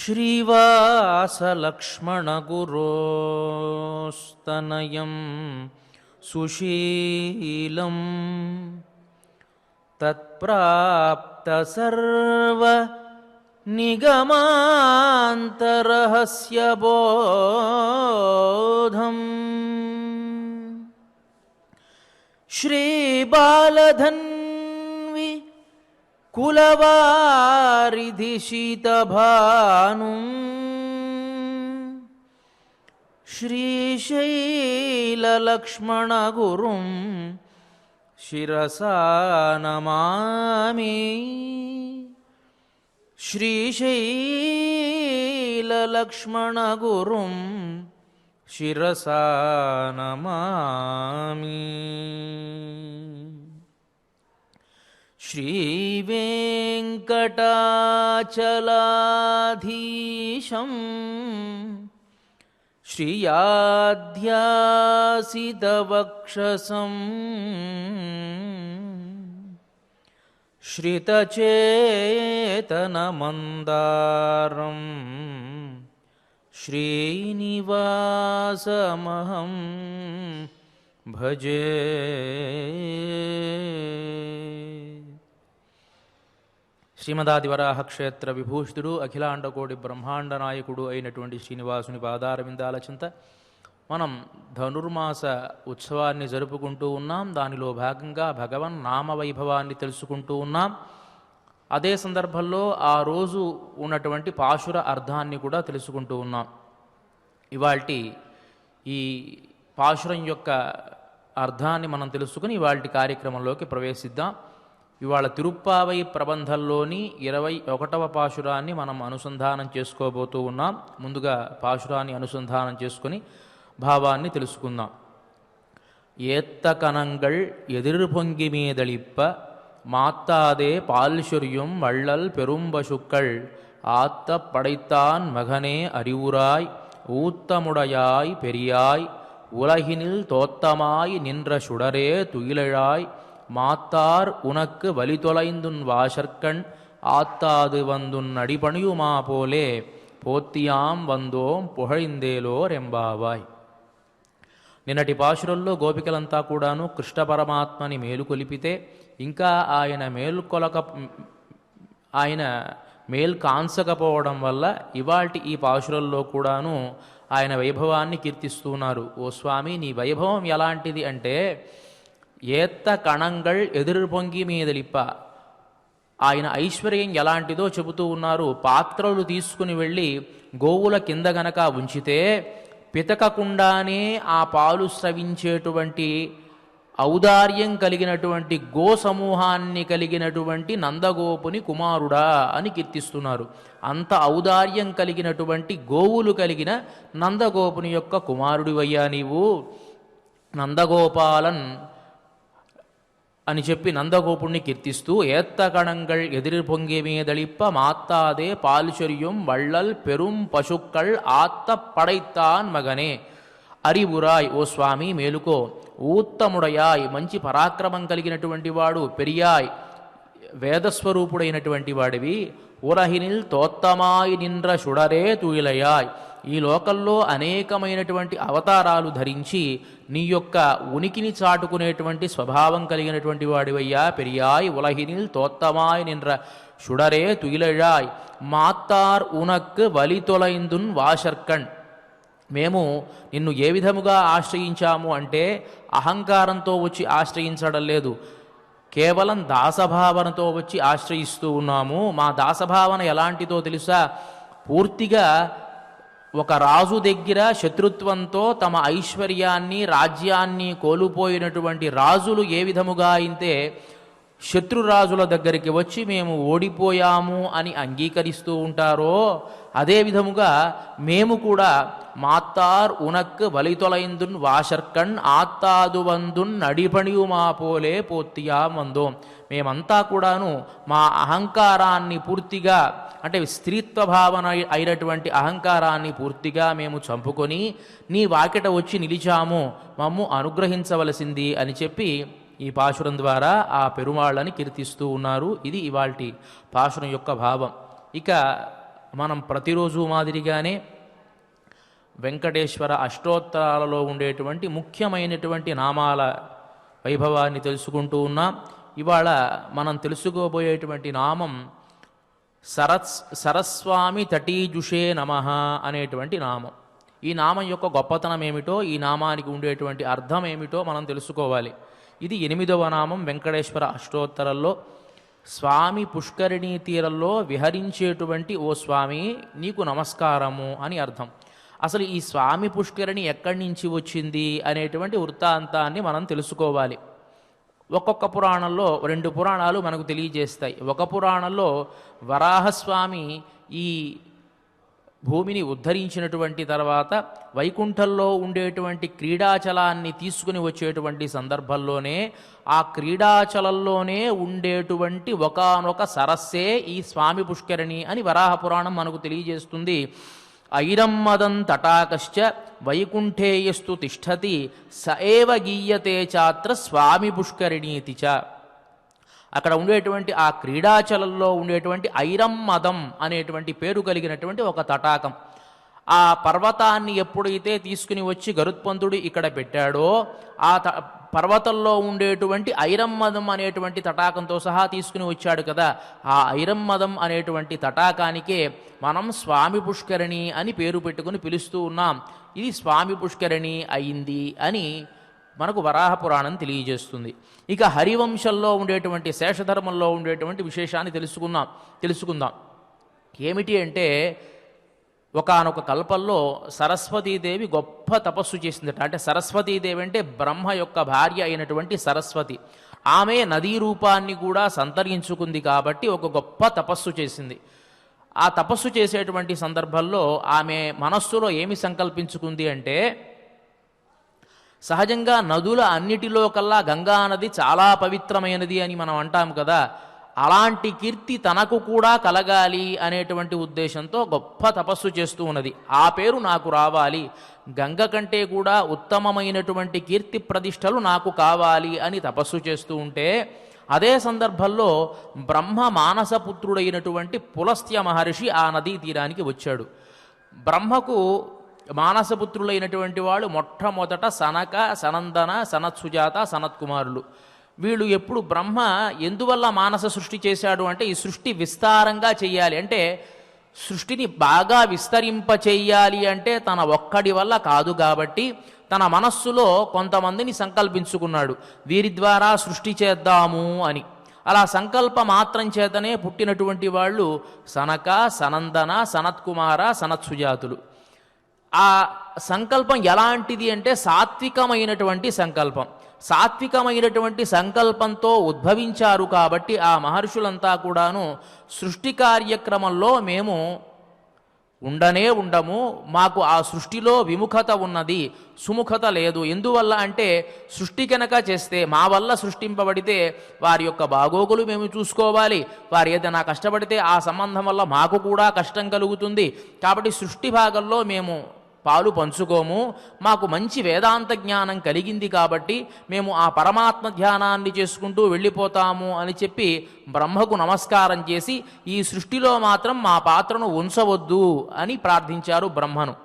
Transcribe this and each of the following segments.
श्रीवासलक्ष्मणगुरोस्तनयं सुशीलं तत्प्राप्तसर्वनिगमान्तरहस्यबोधम् श्रीबालधन्वी कुलवारिधिशीतभानुं श्रीशैललक्ष्मणगुरुं शिरसा नमामि। श्रीशैललक्ष्मणगुरुं शिरसा नमामि। श्रीवेङ्कटाचलाधीशं श्रियाध्यासितवक्षसं श्रितचेतनमन्दारं श्रीनिवासमहं भजे। శ్రీమదాదివరాహ క్షేత్ర విభూషితుడు అఖిలాండకోటి బ్రహ్మాండ నాయకుడు అయినటువంటి శ్రీనివాసుని పాదారవిందాల చింత మనం ధనుర్మాస ఉత్సవాన్ని జరుపుకుంటూ ఉన్నాం. దానిలో భాగంగా భగవన్ నామవైభవాన్ని తెలుసుకుంటూ ఉన్నాం. అదే సందర్భంలో ఆ రోజు ఉన్నటువంటి పాశుర అర్థాన్ని కూడా తెలుసుకుంటూ ఉన్నాం. ఇవాల్టి ఈ పాశురం యొక్క అర్థాన్ని మనం తెలుసుకుని ఇవాల్టి కార్యక్రమంలోకి ప్రవేశిద్దాం. ఇవాళ తిరుప్పావై ప్రబంధంలోని 21వ పాశురాన్ని మనం అనుసంధానం చేసుకోబోతూ ఉన్నాం. ముందుగా పాశురాన్ని అనుసంధానం చేసుకుని భావాన్ని తెలుసుకుందాం. ఏత్త కనంగళ్ ఎదిరు పొంగి మీదళిప్ప మాత్తాదే పాల్శుర్యం వళ్ళల్ పెరుంబశుక్కళ్ ఆత్త పడైత్తాన్ మగనే அறிவுராய் ஊத்தமுடையாய் பெரியாய் உலகினில் தோத்தமாய் நின்ற சுடரே துயிலழாய் மாத்தார் உனக்கு வலிதொலைந்துன் வாசற்கண் ஆத்தாது வந்துன் அடிபணியுமா போலே పోత్తియాం వందోం పుహళిందేలోరెంబావాయ్. నిన్నటి పాశురంలో గోపికలంతా కూడాను కృష్ణ పరమాత్మని మేలుకొలిపితే ఇంకా ఆయన మేల్కాంచకపోవడం వల్ల ఇవాల్టి ఈ పాశురంలో కూడాను ఆయన వైభవాన్ని కీర్తిస్తున్నారు. ఓ స్వామి, నీ వైభవం ఎలాంటిది అంటే ఏత్త కణంగళ్ ఎదురు పొంగి మీదలిప్ప, ఆయన ఐశ్వర్యం ఎలాంటిదో చెబుతూ ఉన్నారు. పాత్రలు తీసుకుని వెళ్ళి గోవుల కింద గనక ఉంచితే పితకకుండానే ఆ పాలు స్రవించేటువంటి ఔదార్యం కలిగినటువంటి గో సమూహాన్ని కలిగినటువంటి నందగోపుని కుమారుడా అని కీర్తిస్తున్నారు. అంత ఔదార్యం కలిగినటువంటి గోవులు కలిగిన నందగోపుని యొక్క కుమారుడివయ్యా నీవు. నందగోపాలన్ అని చెప్పి నందగోపుణ్ణి కీర్తిస్తూ ఏత్త కణంగళ్ ఎదిరి పొంగి మీదళిప్ప మాత్తాదే పాల్చర్యం వళ్ళల్ పెరుం పశుక్కళ్ ఆత్త పడైత్తాన్ మగనే అరివురాయ్. ఓ స్వామి మేలుకో. ఊత్తముడయాయ్, మంచి పరాక్రమం కలిగినటువంటి వాడు. పెరియాయ్, వేదస్వరూపుడైనటువంటి వాడివి. ఉరహినిల్ తోత్తమాయి నింద్ర షుడరే తుయిలయాయ్, ఈ లోకంలో అనేకమైనటువంటి అవతారాలు ధరించి నీ యొక్క ఉనికిని చాటుకునేటువంటి స్వభావం కలిగినటువంటి వాడివయ్యా. పెరియాయ్ ఉలహినిల్ తోత్తమాయ్ నింద్ర షుడరే తుయిలయాయ్ మాత్తార్ ఉనక్ వలితొలైందున్ వాశర్కణ్. మేము నిన్ను ఏ విధముగా ఆశ్రయించాము అంటే అహంకారంతో వచ్చి ఆశ్రయించడం లేదు, కేవలం దాసభావనతో వచ్చి ఆశ్రయిస్తూ ఉన్నాము. మా దాసభావన ఎలాంటిదో తెలుసా? పూర్తిగా ఒక రాజు దగ్గర శత్రుత్వంతో తమ ఐశ్వర్యాన్ని రాజ్యాన్ని కోల్పోయినటువంటి రాజులు ఏ విధముగా అయితే శత్రురాజుల దగ్గరికి వచ్చి మేము ఓడిపోయాము అని అంగీకరిస్తూ ఉంటారో అదే విధముగా మేము కూడా మాత్తార్ ఉనక్ వలితొలైందున్ వాశర్కణ్ ఆత్తాదు వందున్ నడిపణియుమా పోలే పోత్తియాం వందోం. మేమంతా కూడాను మా అహంకారాన్ని పూర్తిగా, అంటే స్త్రీత్వ భావన అయినటువంటి అహంకారాన్ని పూర్తిగా మేము చంపుకొని నీ వాకిట వచ్చి నిలిచాము, మమ్ము అనుగ్రహించవలసింది అని చెప్పి ఈ పాశురం ద్వారా ఆ పెరుమాళ్ళని కీర్తిస్తూ ఉన్నారు. ఇది ఇవాల్టి పాశురం యొక్క భావం. ఇక మనం ప్రతిరోజు మాదిరిగానే వెంకటేశ్వర అష్టోత్తరాలలో ఉండేటువంటి ముఖ్యమైనటువంటి నామాల వైభవాన్ని తెలుసుకుంటూ ఉన్నాం. ఇవాళ మనం తెలుసుకోబోయేటువంటి నామం సరస్వామి తటీజుషే నమః అనేటువంటి నామం. ఈ నామం యొక్క గొప్పతనం ఏమిటో, ఈ నామానికి ఉండేటువంటి అర్థం ఏమిటో మనం తెలుసుకోవాలి. ఇది 8వ నామం వెంకటేశ్వర అష్టోత్తరంలో. స్వామి పుష్కరిణీ తీరంలో విహరించేటువంటి ఓ స్వామి నీకు నమస్కారము అని అర్థం. అసలు ఈ స్వామి పుష్కరిణి ఎక్కడి నుంచి వచ్చింది అనేటువంటి వృత్తాంతాన్ని మనం తెలుసుకోవాలి. ఒక్కొక్క పురాణంలో 2 పురాణాలు మనకు తెలియజేస్తాయి. ఒక పురాణంలో వరాహస్వామి ఈ భూమిని ఉద్ధరించినటువంటి తర్వాత వైకుంఠంలో ఉండేటువంటి క్రీడాచలాన్ని తీసుకుని వచ్చేటువంటి సందర్భంలోనే ఆ క్రీడాచలంలోనే ఉండేటువంటి ఒకానొక సరస్సే ఈ స్వామి పుష్కరిణి అని వరాహ పురాణం మనకు తెలియజేస్తుంది. ఐరమ్మదం తటాకశ్చ వైకుంఠేయస్తు తిష్టతి స ఏవ గీయతే చాత్ర స్వామి పుష్కరిణీతి చ. అక్కడ ఉండేటువంటి ఆ క్రీడాచలంలో ఉండేటువంటి ఐరమ్మదం అనేటువంటి పేరు కలిగినటువంటి ఒక తటాకం. ఆ పర్వతాన్ని ఎప్పుడైతే తీసుకుని వచ్చి గరుత్మంతుడు ఇక్కడ పెట్టాడో ఆ పర్వతంలో ఉండేటువంటి ఐరమ్మదం అనేటువంటి తటాకంతో సహా తీసుకుని వచ్చాడు కదా. ఆ ఐరమ్మదం అనేటువంటి తటాకానికే మనం స్వామి పుష్కరిణి అని పేరు పెట్టుకుని పిలుస్తూ ఉన్నాం. ఇది స్వామి పుష్కరిణి అయింది అని మనకు వరాహ పురాణం తెలియజేస్తుంది. ఇక హరివంశంలో ఉండేటువంటి శేషధర్మంలో ఉండేటువంటి విశేషాన్ని తెలుసుకుందాం. ఏమిటి అంటే ఒకానొక కల్పంలో సరస్వతీదేవి గొప్ప తపస్సు చేసిందట. అంటే సరస్వతీదేవి అంటే బ్రహ్మ యొక్క భార్య అయినటువంటి సరస్వతి. ఆమె నదీ రూపాన్ని కూడా సంతరించుకుంది కాబట్టి ఒక గొప్ప తపస్సు చేసింది. ఆ తపస్సు చేసేటువంటి సందర్భంలో ఆమె మనస్సులో ఏమి సంకల్పించుకుంది అంటే, సహజంగా నదుల అన్నిటిలో కల్లా గంగా నది చాలా పవిత్రమైనది అని మనం అంటాం కదా. అలాంటి కీర్తి తనకు కూడా కలగాలి అనేటువంటి ఉద్దేశంతో గొప్ప తపస్సు చేస్తూ ఉన్నది. ఆ పేరు నాకు రావాలి, గంగ కంటే కూడా ఉత్తమమైనటువంటి కీర్తి ప్రతిష్టలు నాకు కావాలి అని తపస్సు చేస్తూ ఉంటే, అదే సందర్భంలో బ్రహ్మ మానసపుత్రుడైనటువంటి పులస్త్య మహర్షి ఆ నదీ తీరానికి వచ్చాడు. బ్రహ్మకు మానసపుత్రులైనటువంటి వాళ్ళు మొట్టమొదట సనక, సనందన, సనత్సుజాత, సనత్కుమారులు. వీళ్ళు ఎప్పుడు బ్రహ్మ ఎందువల్ల మానస సృష్టి చేశాడు అంటే, ఈ సృష్టి విస్తారంగా చెయ్యాలి అంటే, సృష్టిని బాగా విస్తరింపచేయాలి అంటే తన ఒక్కడి వల్ల కాదు కాబట్టి తన మనస్సులో కొంతమందిని సంకల్పించుకున్నాడు, వీరి ద్వారా సృష్టి చేద్దాము అని. అలా సంకల్ప మాత్రం చేతనే పుట్టినటువంటి వాళ్ళు సనక, సనందన, సనత్కుమార, సనత్సుజాతులు. ఆ సంకల్పం ఎలాంటిది అంటే సాత్వికమైనటువంటి సంకల్పం. సాత్వికమైనటువంటి సంకల్పంతో ఉద్భవించారు కాబట్టి ఆ మహర్షులంతా కూడాను సృష్టి కార్యక్రమంలో మేము ఉండము, మాకు ఆ సృష్టిలో విముఖత ఉన్నది, సుముఖత లేదు. ఎందువల్ల అంటే, సృష్టి కనుక చేస్తే మా వల్ల సృష్టింపబడితే వారి యొక్క బాగోగులు మేము చూసుకోవాలి, వారు ఏదైనా కష్టపడితే ఆ సంబంధం వల్ల మాకు కూడా కష్టం కలుగుతుంది. కాబట్టి సృష్టి భాగంలో మేము పాలు పంచుకోము, మాకు మంచి వేదాంత జ్ఞానం కలిగింది కాబట్టి మేము ఆ పరమాత్మ ధ్యానాన్ని చేసుకుంటూ వెళ్ళిపోతాము అని చెప్పి బ్రహ్మకు నమస్కారం చేసి, ఈ సృష్టిలో మాత్రం మా పాత్రను ఉంచవద్దు అని ప్రార్థించారు బ్రహ్మను.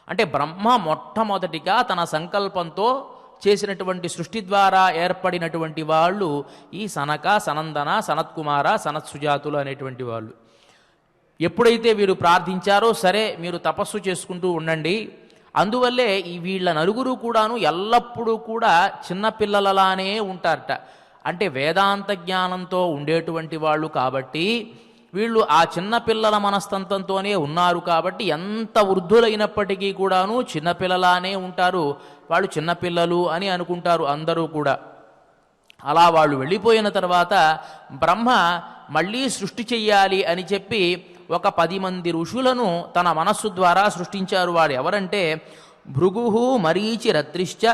అంటే బ్రహ్మ మొట్టమొదటిగా తన సంకల్పంతో చేసినటువంటి సృష్టి ద్వారా ఏర్పడినటువంటి వాళ్ళు ఈ సనక, సనందన, సనత్కుమార, సనత్సుజాతులు అనేటువంటి వాళ్ళు. ఎప్పుడైతే వీరు ప్రార్థించారో, సరే మీరు తపస్సు చేసుకుంటూ ఉండండి. అందువల్లే ఈ వీళ్ళ నలుగురు కూడాను ఎల్లప్పుడూ కూడా చిన్నపిల్లలలానే ఉంటారట. అంటే వేదాంత జ్ఞానంతో ఉండేటువంటి వాళ్ళు కాబట్టి వీళ్ళు ఆ చిన్నపిల్లల మనస్తత్వంతోనే ఉన్నారు కాబట్టి ఎంత వృద్ధులైనప్పటికీ కూడాను చిన్నపిల్లలానే ఉంటారు. వాళ్ళు చిన్నపిల్లలు అని అనుకుంటారు అందరూ కూడా. అలా వాళ్ళు వెళ్ళిపోయిన తర్వాత బ్రహ్మ మళ్ళీ సృష్టి చెయ్యాలి అని చెప్పి ఒక 10 మంది ఋషులను తన మనస్సు ద్వారా సృష్టించారు. వాడు ఎవరంటే, భృగు, మరీచి, రత్రిశ్చ,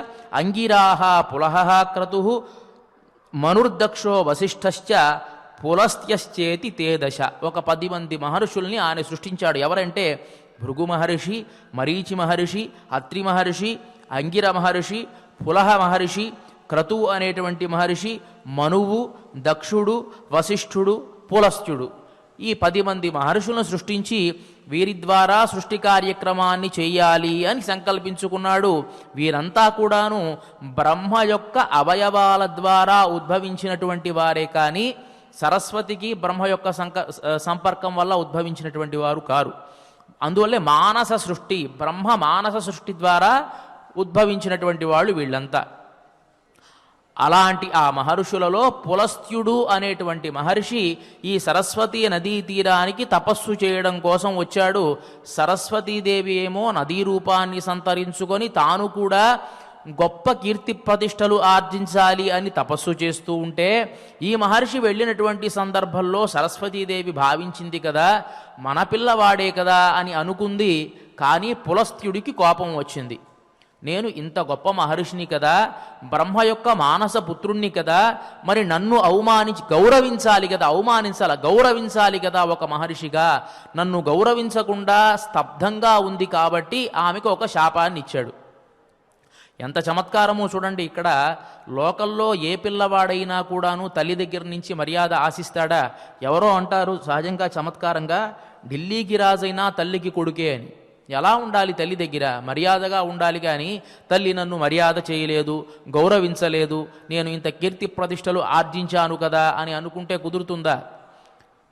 అంగిరాహ, పులహ, క్రతు, మనుర్దక్షో, వశిష్ఠశ్చ, పులస్త్యశ్చేతి తే దశ. ఒక 10 మంది మహర్షుల్ని ఆయన సృష్టించాడు. ఎవరంటే భృగు మహర్షి, మరీచి మహర్షి, అత్రి మహర్షి, అంగిర మహర్షి, పులహ మహర్షి, క్రతువు అనేటువంటి మహర్షి, మనువు, దక్షుడు, వశిష్ఠుడు, పులస్త్యుడు. ఈ 10 మంది మహర్షులను సృష్టించి వీరి ద్వారా సృష్టి కార్యక్రమాన్ని చెయ్యాలి అని సంకల్పించుకున్నాడు. వీరంతా కూడాను బ్రహ్మ యొక్క అవయవాల ద్వారా ఉద్భవించినటువంటి వారే కానీ సరస్వతికి బ్రహ్మ యొక్క సంపర్కం వల్ల ఉద్భవించినటువంటి వారు కారు. అందువల్లే మానస సృష్టి, బ్రహ్మ మానస సృష్టి ద్వారా ఉద్భవించినటువంటి వాళ్ళు వీళ్ళంతా. అలాంటి ఆ మహర్షులలో పులస్త్యుడు అనేటువంటి మహర్షి ఈ సరస్వతీ నదీ తీరానికి తపస్సు చేయడం కోసం వచ్చాడు. సరస్వతీదేవి ఏమో నదీ రూపాన్ని సంతరించుకొని తాను కూడా గొప్ప కీర్తి ప్రతిష్టలు ఆర్జించాలి అని తపస్సు చేస్తూ ఉంటే, ఈ మహర్షి వెళ్ళినటువంటి సందర్భంలో సరస్వతీదేవి భావించింది కదా, మన పిల్లవాడే కదా అని అనుకుంది. కానీ పులస్త్యుడికి కోపం వచ్చింది. నేను ఇంత గొప్ప మహర్షిని కదా, బ్రహ్మ యొక్క మానస పుత్రుణ్ణి కదా, మరి నన్ను గౌరవించాలి కదా ఒక మహర్షిగా. నన్ను గౌరవించకుండా స్తబ్దంగా ఉంది కాబట్టి ఆమెకు ఒక శాపాన్ని ఇచ్చాడు. ఎంత చమత్కారమో చూడండి. ఇక్కడ లోకల్లో ఏ పిల్లవాడైనా కూడాను తల్లి దగ్గర నుంచి మర్యాద ఆశిస్తాడా? ఎవరో అంటారు సహజంగా చమత్కారంగా, ఢిల్లీకి రాజైనా తల్లికి కొడుకే అని. ఎలా ఉండాలి తల్లి దగ్గర? మర్యాదగా ఉండాలి. కానీ తల్లి నన్ను మర్యాద చేయలేదు, గౌరవించలేదు, నేను ఇంత కీర్తి ప్రతిష్టలు ఆర్జించాను కదా అని అనుకుంటే కుదురుతుందా?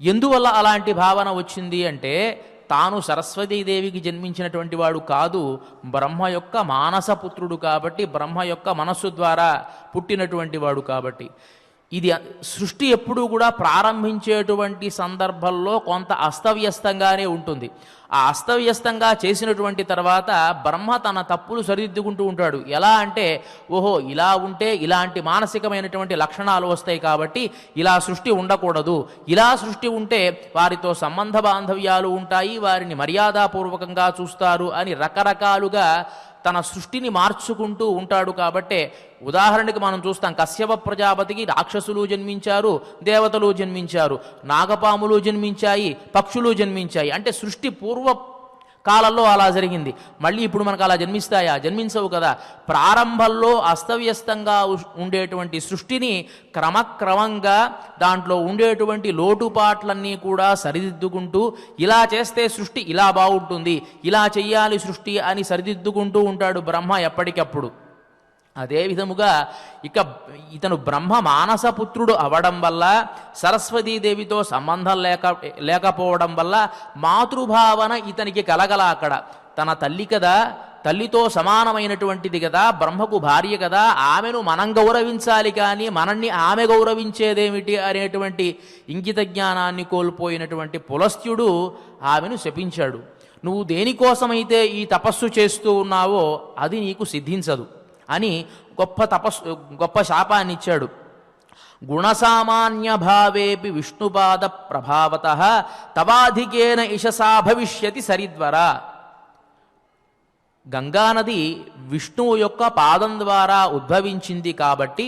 ఎందువల్ల అలాంటి భావన వచ్చింది అంటే, తాను సరస్వతీదేవికి జన్మించినటువంటి వాడు కాదు, బ్రహ్మ యొక్క మానసపుత్రుడు కాబట్టి, బ్రహ్మ యొక్క మనస్సు ద్వారా పుట్టినటువంటి వాడు కాబట్టి. ఇది సృష్టి ఎప్పుడూ కూడా ప్రారంభించేటువంటి సందర్భంలో కొంత అస్తవ్యస్తంగానే ఉంటుంది. ఆ అస్తవ్యస్తంగా చేసినటువంటి తర్వాత బ్రహ్మ తన తప్పులు సరిదిద్దుకుంటూ ఉంటాడు. ఎలా అంటే, ఓహో ఇలా ఉంటే ఇలాంటి మానసికమైనటువంటి లక్షణాలు వస్తాయి కాబట్టి ఇలా సృష్టి ఉండకూడదు, ఇలా సృష్టి ఉంటే వారితో సంబంధ బాంధవ్యాలు ఉంటాయి, వారిని మర్యాదపూర్వకంగా చూస్తారు అని రకరకాలుగా తన సృష్టిని మార్చుకుంటూ ఉంటాడు. కాబట్టే ఉదాహరణకి మనం చూస్తాం, కశ్యప ప్రజాపతికి రాక్షసులు జన్మించారు, దేవతలు జన్మించారు, నాగపాములు జన్మించాయి, పక్షులు జన్మించాయి. అంటే సృష్టి పూర్వ కాలంలో అలా జరిగింది. మళ్ళీ ఇప్పుడు మనకు అలా జన్మిస్తాయా? జన్మించవు కదా. ప్రారంభంలో అస్తవ్యస్తంగా ఉండేటువంటి సృష్టిని క్రమక్రమంగా దాంట్లో ఉండేటువంటి లోటుపాట్లన్నీ కూడా సరిదిద్దుకుంటూ, ఇలా చేస్తే సృష్టి ఇలా బాగుంటుంది, ఇలా చెయ్యాలి సృష్టి అని సరిదిద్దుకుంటూ ఉంటాడు బ్రహ్మ ఎప్పటికప్పుడు. అదే విధముగా ఇతను బ్రహ్మ మానసపుత్రుడు అవడం వల్ల, సరస్వతీదేవితో సంబంధం లేకపోవడం వల్ల మాతృభావన ఇతనికి కలగల. అక్కడ తన తల్లి కదా, తల్లితో సమానమైనటువంటిది కదా, బ్రహ్మకు భార్య కదా, ఆమెను మనం గౌరవించాలి కానీ మనల్ని ఆమె గౌరవించేదేమిటి అనేటువంటి ఇంగిత జ్ఞానాన్ని కోల్పోయినటువంటి పులస్త్యుడు ఆమెను శపించాడు. నువ్వు దేనికోసమైతే ఈ తపస్సు చేస్తూ ఉన్నావో అది నీకు సిద్ధించదు అని గొప్ప శాపాన్ని ఇచ్చాడు. గుణసామాన్య భావేపి విష్ణుపాద ప్రభావతః తవాధికేన ఇషసా భవిష్యతి సరిద్వర. గంగానది విష్ణువు యొక్క పాదం ద్వారా ఉద్భవించింది కాబట్టి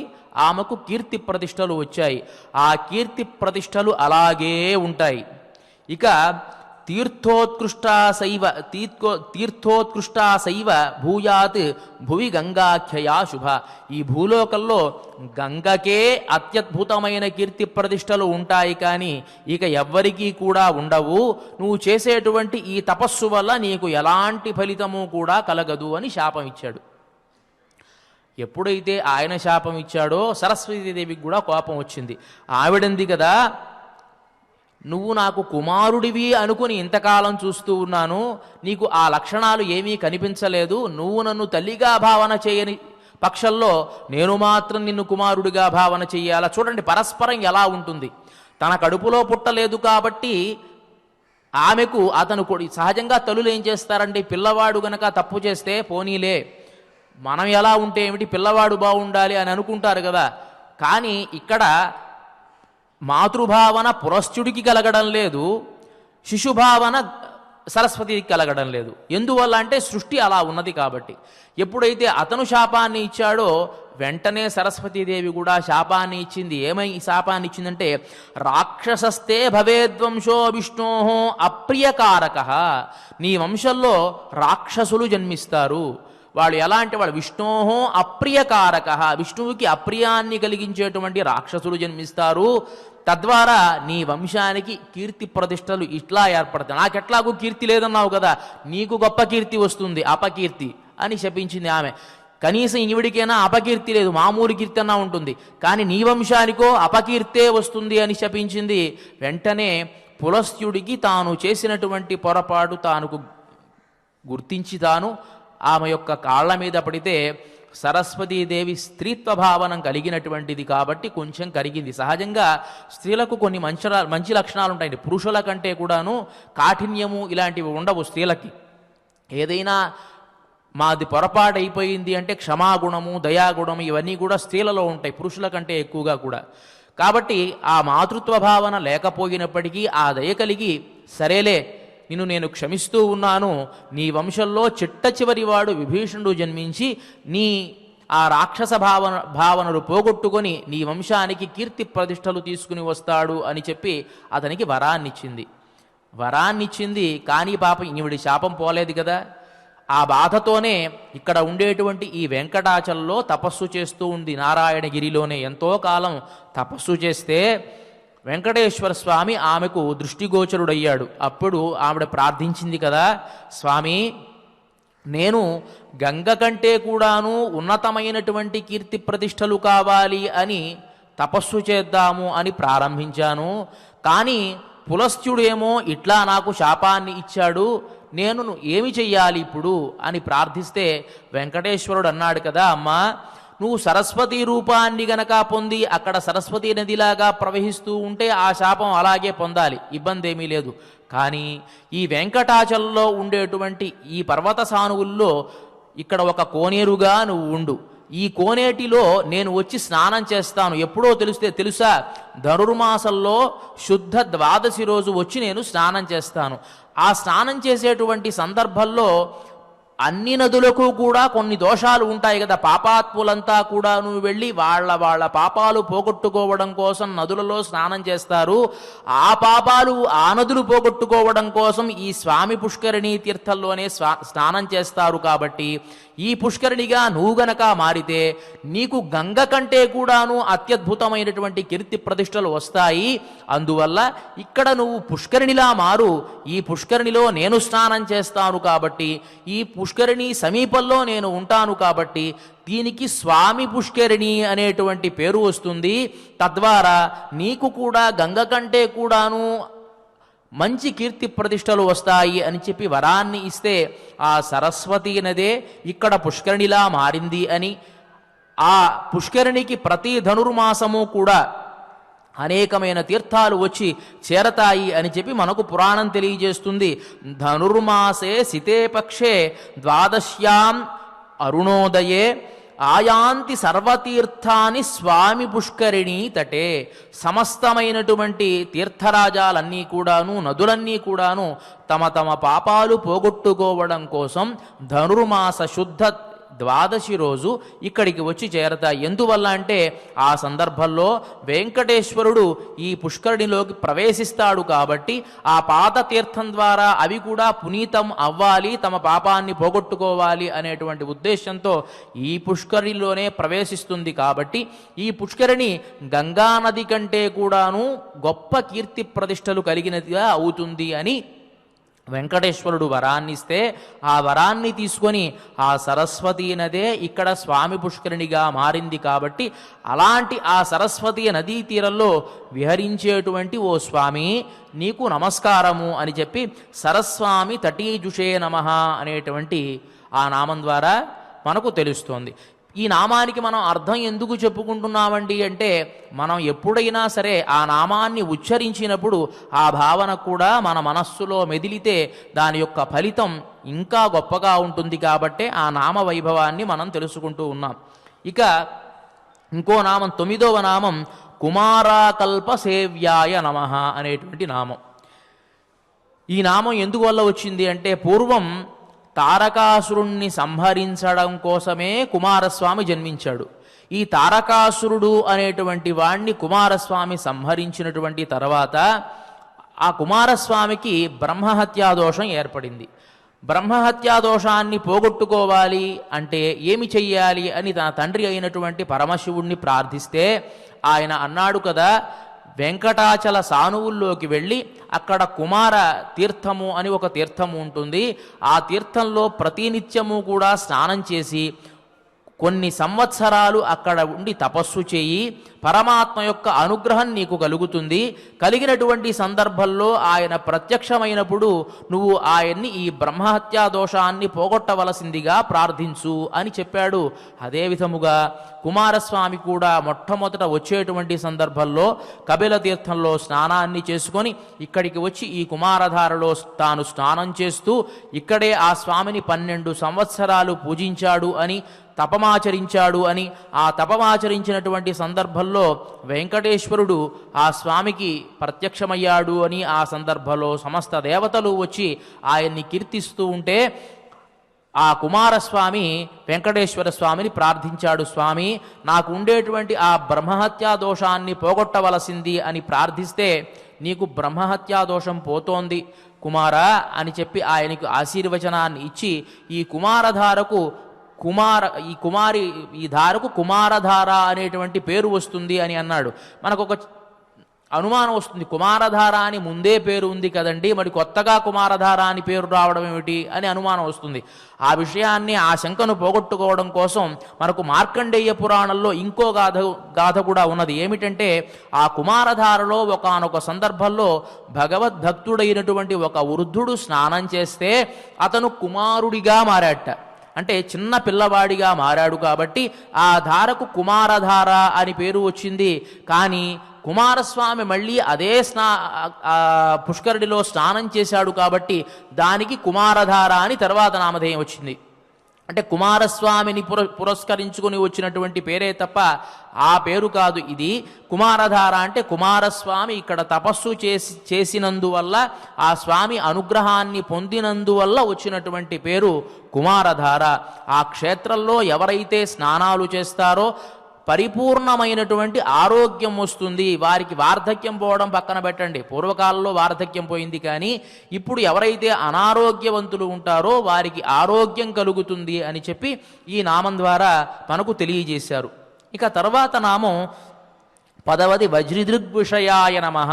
ఆమెకు కీర్తి ప్రతిష్టలు వచ్చాయి. ఆ కీర్తి ప్రతిష్టలు అలాగే ఉంటాయి. ఇక తీర్థోత్కృష్టా శైవ భూయాత్ భువి గంగాఖ్యయా శుభ. ఈ భూలోకంలో గంగకే అత్యద్భుతమైన కీర్తి ప్రతిష్టలు ఉంటాయి కానీ ఇక ఎవ్వరికీ కూడా ఉండవు. నువ్వు చేసేటువంటి ఈ తపస్సు వల్ల నీకు ఎలాంటి ఫలితము కూడా కలగదు అని శాపం ఇచ్చాడు. ఎప్పుడైతే ఆయన శాపం ఇచ్చాడో సరస్వతీదేవికి కూడా కోపం వచ్చింది. ఆవిడంది కదా, నువ్వు నాకు కుమారుడివి అనుకుని ఇంతకాలం చూస్తూ ఉన్నాను, నీకు ఆ లక్షణాలు ఏమీ కనిపించలేదు, నువ్వు నన్ను తల్లిగా భావన చేయని పక్షంలో నేను మాత్రం నిన్ను కుమారుడిగా భావన చెయ్యాలా? చూడండి పరస్పరం ఎలా ఉంటుంది. తన కడుపులో పుట్టలేదు కాబట్టి ఆమెకు అతను సహజంగా తల్లులు ఏం చేస్తారంటే, పిల్లవాడు గనక తప్పు చేస్తే పోనీలే, మనం ఎలా ఉంటే ఏమిటి, పిల్లవాడు బాగుండాలి అని అనుకుంటారు కదా. కానీ ఇక్కడ మాతృభావన పురస్త్యుడికి కలగడం లేదు, శిశుభావన సరస్వతికి కలగడం లేదు. ఎందువల్ల అంటే సృష్టి అలా ఉన్నది కాబట్టి. ఎప్పుడైతే అతను శాపాన్ని ఇచ్చాడో వెంటనే సరస్వతీదేవి కూడా శాపాన్ని ఇచ్చింది. ఏమై శాపాన్ని ఇచ్చిందంటే, రాక్షసస్తే భవేద్వంశో విష్ణో అప్రియకారక. నీ వంశంలో రాక్షసులు జన్మిస్తారు. వాళ్ళు ఎలాంటి వాళ్ళు విష్ణోహో అప్రియకారక, విష్ణువుకి అప్రియాన్ని కలిగించేటువంటి రాక్షసులు జన్మిస్తారు. తద్వారా నీ వంశానికి కీర్తి ప్రతిష్టలు ఇట్లా ఏర్పడతాయి. నాకెట్లాగూ కీర్తి లేదన్నావు కదా, నీకు గొప్ప కీర్తి వస్తుంది, అపకీర్తి అని శపించింది ఆమె. కనీసం ఈవిడికైనా అపకీర్తి లేదు, మామూలు కీర్తి అన్నా ఉంటుంది, కానీ నీ వంశానికో అపకీర్తే వస్తుంది అని శపించింది. వెంటనే పులస్త్యుడికి తాను చేసినటువంటి పొరపాటు తాను గుర్తించి తాను ఆమె యొక్క కాళ్ళ మీద పడితే, సరస్వతీదేవి స్త్రీత్వ భావనం కలిగినటువంటిది కాబట్టి కొంచెం కరిగింది. సహజంగా స్త్రీలకు కొన్ని మంచి లక్షణాలు ఉంటాయండి. పురుషుల కంటే కూడాను కాఠిన్యము ఇలాంటివి ఉండవు స్త్రీలకి. ఏదైనా మాది పొరపాటు అయిపోయింది అంటే క్షమాగుణము, దయాగుణము ఇవన్నీ కూడా స్త్రీలలో ఉంటాయి, పురుషుల కంటే ఎక్కువగా కూడా. కాబట్టి ఆ మాతృత్వ భావన లేకపోయినప్పటికీ ఆ దయ కలిగి, సరేలే నిన్ను నేను క్షమిస్తూ ఉన్నాను, నీ వంశంలో చిట్ట చివరివాడు విభీషణుడు జన్మించి నీ ఆ రాక్షస భావనలు పోగొట్టుకొని నీ వంశానికి కీర్తి ప్రతిష్టలు తీసుకుని వస్తాడు అని చెప్పి అతనికి వరాన్నిచ్చింది. కానీ పాపం ఈవిడి శాపం పోలేదు కదా. ఆ బాధతోనే ఇక్కడ ఉండేటువంటి ఈ వెంకటాచలంలో తపస్సు చేస్తూ ఉంది. నారాయణగిరిలోనే ఎంతో కాలం తపస్సు చేస్తే వెంకటేశ్వర స్వామి ఆమెకు దృష్టిగోచరుడయ్యాడు. అప్పుడు ఆవిడ ప్రార్థించింది కదా, స్వామి నేను గంగ కంటే కూడాను ఉన్నతమైనటువంటి కీర్తి ప్రతిష్టలు కావాలి అని తపస్సు చేద్దాము అని ప్రారంభించాను, కానీ పులస్త్యుడేమో ఇట్లా నాకు శాపాన్ని ఇచ్చాడు, నేను ఏమి చెయ్యాలి ఇప్పుడు అని ప్రార్థిస్తే వెంకటేశ్వరుడు అన్నాడు కదా, అమ్మా నువ్వు సరస్వతీ రూపాన్ని గనక పొంది అక్కడ సరస్వతీ నదిలాగా ప్రవహిస్తూ ఉంటే ఆ శాపం అలాగే పొందాలి, ఇబ్బంది ఏమీ లేదు. కానీ ఈ వెంకటాచలంలో ఉండేటువంటి ఈ పర్వత సానువుల్లో ఇక్కడ ఒక కోనేరుగా నువ్వు ఉండు, ఈ కోనేటిలో నేను వచ్చి స్నానం చేస్తాను. ఎప్పుడో తెలుసా, ధనుర్మాసంలో శుద్ధ ద్వాదశి రోజు వచ్చి నేను స్నానం చేస్తాను. ఆ స్నానం చేసేటువంటి సందర్భంలో అన్ని నదులకు కూడా కొన్ని దోషాలు ఉంటాయి కదా. పాపాత్ములంతా కూడా నువ్వు వెళ్ళి వాళ్ళ పాపాలు పోగొట్టుకోవడం కోసం నదులలో స్నానం చేస్తారు. ఆ పాపాలు ఆ నదులు పోగొట్టుకోవడం కోసం ఈ స్వామి పుష్కరిణీ తీర్థంలోనే స్నానం చేస్తారు. కాబట్టి ఈ పుష్కరిణిగా నువ్వు గనక మారితే నీకు గంగ కంటే కూడాను అత్యద్భుతమైనటువంటి కీర్తి ప్రతిష్టలు వస్తాయి. అందువల్ల ఇక్కడ నువ్వు పుష్కరిణిలా మారు, ఈ పుష్కరిణిలో నేను స్నానం చేస్తాను కాబట్టి, ఈ పుష్కరిణి సమీపంలో నేను ఉంటాను కాబట్టి దీనికి స్వామి పుష్కరిణి అనేటువంటి పేరు వస్తుంది. తద్వారా నీకు కూడా గంగ కంటే కూడాను మంచి కీర్తి ప్రతిష్టలు వస్తాయి అని చెప్పి వరాన్ని ఇస్తే ఆ సరస్వతీ నదే ఇక్కడ పుష్కరిణిలా మారింది అని, ఆ పుష్కరిణికి ప్రతి ధనుర్మాసము కూడా అనేకమైన తీర్థాలు వచ్చి చేరతాయి అని చెప్పి మనకు పురాణం తెలియజేస్తుంది. ధనుర్మాసే సితే పక్షే ద్వాదశ్యాం అరుణోదయే ఆయాంతి సర్వతీర్థాని స్వామి పుష్కరిణీ తటే. సమస్తమైనటువంటి తీర్థరాజాలన్నీ కూడాను, నదులన్నీ కూడాను తమ తమ పాపాలు పోగొట్టుకోవడం కోసం ధనుర్మాస శుద్ధ ద్వాదశి రోజు ఇక్కడికి వచ్చి చేరతాయి. ఎందువల్ల అంటే ఆ సందర్భంలో వెంకటేశ్వరుడు ఈ పుష్కరిణిలోకి ప్రవేశిస్తాడు కాబట్టి ఆ పాత తీర్థం ద్వారా అవి కూడా పునీతం అవ్వాలి, తమ పాపాన్ని పోగొట్టుకోవాలి అనేటువంటి ఉద్దేశంతో ఈ పుష్కరిణిలోనే ప్రవేశిస్తుంది. కాబట్టి ఈ పుష్కరిణి గంగానది కంటే కూడాను గొప్ప కీర్తి ప్రతిష్టలు కలిగినదిగా అవుతుంది అని వెంకటేశ్వరుడు వరాన్నిస్తే ఆ వరాన్ని తీసుకొని ఆ సరస్వతీ నదే ఇక్కడ స్వామి పుష్కరిణిగా మారింది. కాబట్టి అలాంటి ఆ సరస్వతీ నదీ తీరంలో విహరించేటువంటి ఓ స్వామి నీకు నమస్కారము అని చెప్పి సరస్వామి తటీజుషే నమః అనేటువంటి ఆ నామం ద్వారా మనకు తెలుస్తోంది. ఈ నామానికి మనం అర్థం ఎందుకు చెప్పుకుంటున్నామండి అంటే, మనం ఎప్పుడైనా సరే ఆ నామాన్ని ఉచ్చరించినప్పుడు ఆ భావన కూడా మన మనస్సులో మెదిలితే దాని యొక్క ఫలితం ఇంకా గొప్పగా ఉంటుంది. కాబట్టే ఆ నామ వైభవాన్ని మనం తెలుసుకుంటూ ఉన్నాం. ఇక ఇంకో నామం, 9వ నామం కుమారాకల్ప సేవ్యాయ నమః అనేటువంటి నామం. ఈ నామం ఎందువల్ల వచ్చింది అంటే, పూర్వం తారకాసురుణ్ణి సంహరించడం కోసమే కుమారస్వామి జన్మించాడు. ఈ తారకాసురుడు అనేటువంటి వాణ్ణి కుమారస్వామి సంహరించినటువంటి తర్వాత ఆ కుమారస్వామికి బ్రహ్మహత్యాదోషం ఏర్పడింది. బ్రహ్మహత్యా దోషాన్ని పోగొట్టుకోవాలి అంటే ఏమి చెయ్యాలి అని తన తండ్రి అయినటువంటి పరమశివుణ్ణి ప్రార్థిస్తే ఆయన అన్నాడు కదా, వెంకటాచల సానువుల్లోకి వెళ్ళి అక్కడ కుమార తీర్థము అని ఒక తీర్థము ఉంటుంది. ఆ తీర్థంలో ప్రతినిత్యము కూడా స్నానం చేసి కొన్ని సంవత్సరాలు అక్కడ ఉండి తపస్సు చేయి, పరమాత్మ యొక్క అనుగ్రహం నీకు కలుగుతుంది. కలిగినటువంటి సందర్భంలో ఆయన ప్రత్యక్షమైనప్పుడు నువ్వు ఆయన్ని ఈ బ్రహ్మహత్యా దోషాన్ని పోగొట్టవలసిందిగా ప్రార్థించు అని చెప్పాడు. అదే విధముగా కుమారస్వామి కూడా మొట్టమొదట వచ్చేటువంటి సందర్భంలో కపిల తీర్థంలో స్నానాన్ని చేసుకొని ఇక్కడికి వచ్చి ఈ కుమారధారలో తాను స్నానం చేస్తూ ఇక్కడే ఆ స్వామిని 12 సంవత్సరాలు పూజించాడు అని, తపమాచరించాడు అని, ఆ తపమాచరించినటువంటి సందర్భంలో వెంకటేశ్వరుడు ఆ స్వామికి ప్రత్యక్షమయ్యాడు అని ఆ సందర్భంలో సమస్త దేవతలు వచ్చి ఆయన్ని కీర్తిస్తూ ఉంటే ఆ కుమారస్వామి వెంకటేశ్వర స్వామిని ప్రార్థించాడు. స్వామి, నాకు ఉండేటువంటి ఆ బ్రహ్మహత్యా దోషాన్ని పోగొట్టవలసింది అని ప్రార్థిస్తే నీకు బ్రహ్మహత్యా దోషం పోతోంది కుమారా అని చెప్పి ఆయనకు ఆశీర్వచనాన్ని ఇచ్చి ఈ కుమారధారకు ఈ ధారకు కుమారధార అనేటువంటి పేరు వస్తుంది అని అన్నాడు. మనకు ఒక అనుమానం వస్తుంది, కుమారధార అని ముందే పేరు ఉంది కదండి, మరి కొత్తగా కుమారధార అని పేరు రావడం ఏమిటి అని అనుమానం వస్తుంది. ఆ విషయాన్ని, ఆ శంకను పోగొట్టుకోవడం కోసం మనకు మార్కండేయ పురాణంలో ఇంకో గాథ కూడా ఉన్నది. ఏమిటంటే ఆ కుమారధారలో ఒకానొక సందర్భంలో భగవద్భక్తుడైనటువంటి ఒక వృద్ధుడు స్నానం చేస్తే అతను కుమారుడిగా మారాట. అంటే చిన్న పిల్లవాడిగా మారాడు కాబట్టి ఆ ధారకు కుమారధార అని పేరు వచ్చింది. కానీ కుమారస్వామి మళ్ళీ అదే పుష్కరుడిలో స్నానం చేశాడు కాబట్టి దానికి కుమారధార అని తర్వాత నామధేయం వచ్చింది. అంటే కుమారస్వామిని పురస్కరించుకుని వచ్చినటువంటి పేరే తప్ప ఆ పేరు కాదు ఇది. కుమారధార అంటే కుమారస్వామి ఇక్కడ తపస్సు చేసినందువల్ల, ఆ స్వామి అనుగ్రహాన్ని పొందినందువల్ల వచ్చినటువంటి పేరు కుమారధార. ఆ క్షేత్రంలో ఎవరైతే స్నానాలు చేస్తారో పరిపూర్ణమైనటువంటి ఆరోగ్యం వస్తుంది. వారికి వార్ధక్యం పోవడం పక్కన పెట్టండి, పూర్వకాలంలో వార్ధక్యం పోయింది, కానీ ఇప్పుడు ఎవరైతే అనారోగ్యవంతులు ఉంటారో వారికి ఆరోగ్యం కలుగుతుంది అని చెప్పి ఈ నామం ద్వారా మనకు తెలియజేశారు. ఇక తర్వాత నామం 10వది వజ్రిదృగ్విషయాయ నమః.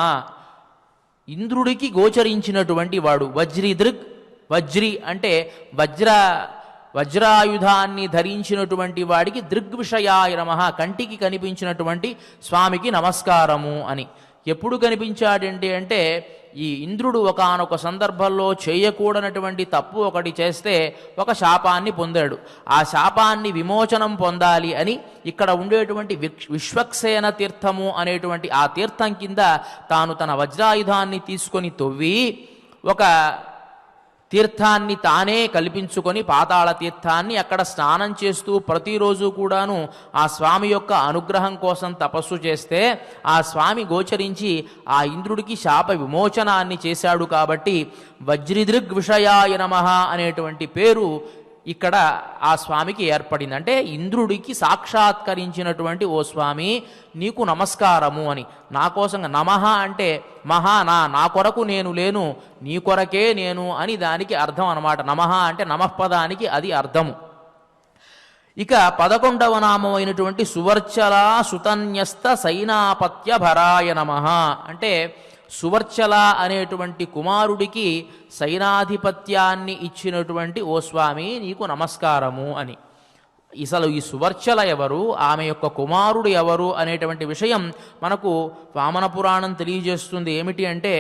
ఇంద్రుడికి గోచరించినటువంటి వాడు వజ్రిదృగ్. వజ్రి అంటే వజ్రాయుధాన్ని ధరించినటువంటి వాడికి దృగ్విషయాయ నమః, కంటికి కనిపించినటువంటి స్వామికి నమస్కారము అని. ఎప్పుడు కనిపించాడంటే అంటే ఈ ఇంద్రుడు ఒకానొక సందర్భంలో చేయకూడనటువంటి తప్పు ఒకటి చేస్తే ఒక శాపాన్ని పొందాడు. ఆ శాపాన్ని విమోచనం పొందాలి అని ఇక్కడ ఉండేటువంటి విశ్వక్సేన తీర్థము అనేటువంటి ఆ తీర్థం కింద తాను తన వజ్రాయుధాన్ని తీసుకొని తొవ్వి ఒక తీర్థాన్ని తానే కల్పించుకొని, పాతాళ తీర్థాన్ని అక్కడ స్నానం చేస్తూ ప్రతిరోజు కూడాను ఆ స్వామి యొక్క అనుగ్రహం కోసం తపస్సు చేస్తే ఆ స్వామి గోచరించి ఆ ఇంద్రుడికి శాప విమోచనాన్ని చేశాడు. కాబట్టి వజ్రిదృగ్విషయాయ నమః అనేటువంటి పేరు ఇక్కడ ఆ స్వామికి ఏర్పడింది. అంటే ఇంద్రుడికి సాక్షాత్కరించినటువంటి ఓ స్వామి నీకు నమస్కారము అని. నా కోసం నమః అంటే మహా, నా కొరకు నేను లేను, నీ కొరకే నేను అని దానికి అర్థం అన్నమాట. నమః అంటే నమఃపదానికి అది అర్థము. ఇక 11వ నామం అయినటువంటి సువర్చల సుతన్యస్త సైనాపత్య భరాయ నమః. అంటే సువర్చల అనేటువంటి కుమారుడికి సైనాధిపత్యాన్ని ఇచ్చినటువంటి ఓ స్వామి నీకు నమస్కారము అని. అసలు ఈ సువర్చల ఎవరు, ఆమె యొక్క కుమారుడు ఎవరు అనేటువంటి విషయం మనకు వామన పురాణం తెలియజేస్తుంది. ఏమిటి అంటే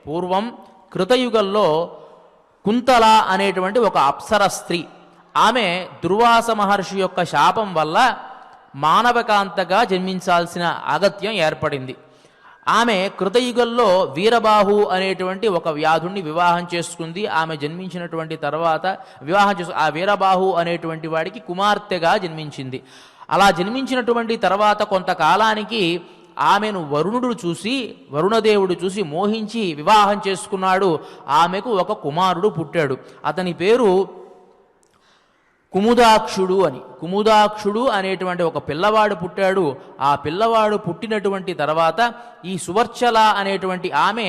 పూర్వం కృతయుగంలో కుంతల అనేటువంటి ఒక అప్సర స్త్రీ, ఆమె దుర్వాస మహర్షి యొక్క శాపం వల్ల మానవకాంతగా జన్మించాల్సిన అగత్యం ఏర్పడింది. ఆమె కృతయుగంలో వీరబాహు అనేటువంటి ఒక వ్యాధుణ్ణి వివాహం చేసుకుంది. ఆమె జన్మించినటువంటి తర్వాత ఆ వీరబాహు అనేటువంటి వాడికి కుమార్తెగా జన్మించింది. అలా జన్మించినటువంటి తర్వాత కొంతకాలానికి ఆమెను వరుణదేవుడు చూసి మోహించి వివాహం చేసుకున్నాడు. ఆమెకు ఒక కుమారుడు పుట్టాడు. అతని పేరు కుముదాక్షుడు అని. కుముదాక్షుడు అనేటువంటి ఒక పిల్లవాడు పుట్టాడు. ఆ పిల్లవాడు పుట్టినటువంటి తర్వాత ఈ సువర్చల అనేటువంటి ఆమె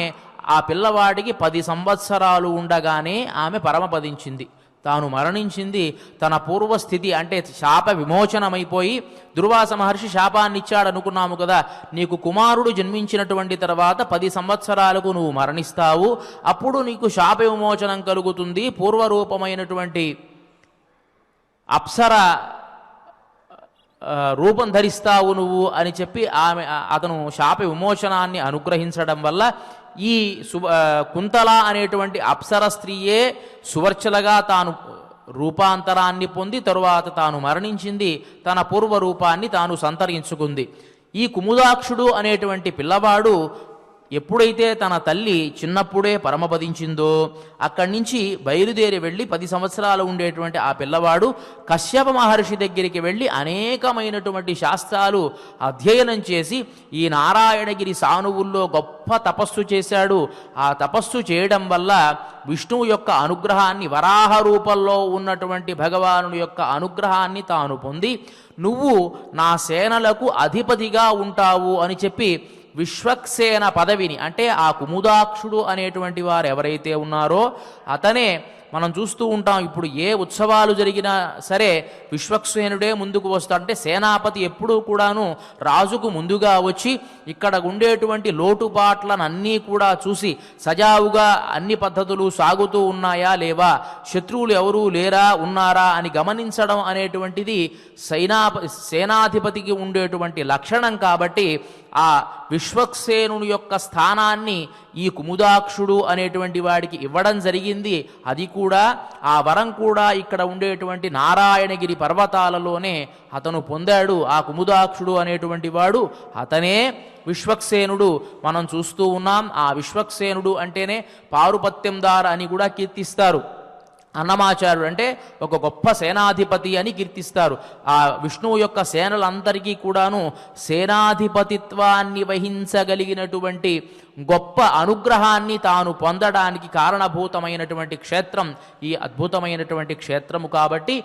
ఆ పిల్లవాడికి 10 సంవత్సరాలు ఉండగానే ఆమె పరమపదించింది. తాను మరణించింది తన పూర్వస్థితి అంటే శాప విమోచనమైపోయి, దుర్వాస మహర్షి శాపాన్ని ఇచ్చాడు అనుకున్నాము కదా, నీకు కుమారుడు జన్మించినటువంటి తర్వాత 10 సంవత్సరాలకు నువ్వు మరణిస్తావు, అప్పుడు నీకు శాప విమోచనం కలుగుతుంది, పూర్వరూపమైనటువంటి అప్సర రూపం ధరిస్తావు నువ్వు అని చెప్పి అతను శాప విమోచనాన్ని అనుగ్రహించడం వల్ల ఈ కుంతల అనేటువంటి అప్సర స్త్రీయే సువర్చలగా తాను రూపాంతరాన్ని పొంది తరువాత తాను మరణించింది, తన పూర్వరూపాన్ని తాను సంతరించుకుంది. ఈ కుముదాక్షుడు అనేటువంటి పిల్లవాడు ఎప్పుడైతే తన తల్లి చిన్నప్పుడే పరమపదించిందో అక్కడి నుంచి బయలుదేరి వెళ్ళి 10 సంవత్సరాలు ఉండేటువంటి ఆ పిల్లవాడు కశ్యప మహర్షి దగ్గరికి వెళ్ళి అనేకమైనటువంటి శాస్త్రాలు అధ్యయనం చేసి ఈ నారాయణగిరి సానువుల్లో గొప్ప తపస్సు చేశాడు. ఆ తపస్సు చేయడం వల్ల విష్ణువు యొక్క అనుగ్రహాన్ని, వరాహ రూపంలో ఉన్నటువంటి భగవానుడి యొక్క అనుగ్రహాన్ని తాను పొంది, నువ్వు నా సేనలకు అధిపతిగా ఉంటావు అని చెప్పి విశ్వక్సేన పదవిని, అంటే ఆ కుముదాక్షుడు అనేటువంటి వారు ఎవరైతే ఉన్నారో అతనే మనం చూస్తూ ఉంటాం. ఇప్పుడు ఏ ఉత్సవాలు జరిగినా సరే విశ్వక్సేనుడే ముందుకు వస్తాడు. అంటే సేనాపతి ఎప్పుడూ కూడాను రాజుకు ముందుగా వచ్చి ఇక్కడ ఉండేటువంటి లోటుపాట్లను అన్నీ కూడా చూసి సజావుగా అన్ని పద్ధతులు సాగుతూ ఉన్నాయా లేవా, శత్రువులు ఎవరూ లేరా ఉన్నారా అని గమనించడం అనేటువంటిది సేనాధిపతికి ఉండేటువంటి లక్షణం. కాబట్టి ఆ విశ్వక్సేనుని యొక్క స్థానాన్ని ఈ కుముదాక్షుడు అనేటువంటి వాడికి ఇవ్వడం జరిగింది. అది కూడా ఆ వరం కూడా ఇక్కడ ఉండేటువంటి నారాయణగిరి పర్వతాలలోనే అతను పొందాడు. ఆ కుముదాక్షుడు అనేటువంటి వాడు అతనే విశ్వక్సేనుడు. మనం చూస్తూ ఉన్నాం. ఆ విశ్వక్సేనుడు అంటేనే పారుపత్యందార అని కూడా కీర్తిస్తారు. అన్నమాచార్యుడు అంటే ఒక గొప్ప సేనాధిపతి అని కీర్తిస్తారు. ఆ విష్ణువు యొక్క సేనలందరికీ కూడాను సేనాధిపతిత్వాన్ని వహించగలిగినటువంటి గొప్ప అనుగ్రహాన్ని తాను పొందడానికి కారణభూతమైనటువంటి క్షేత్రం ఈ అద్భుతమైనటువంటి క్షేత్రము. కాబట్టి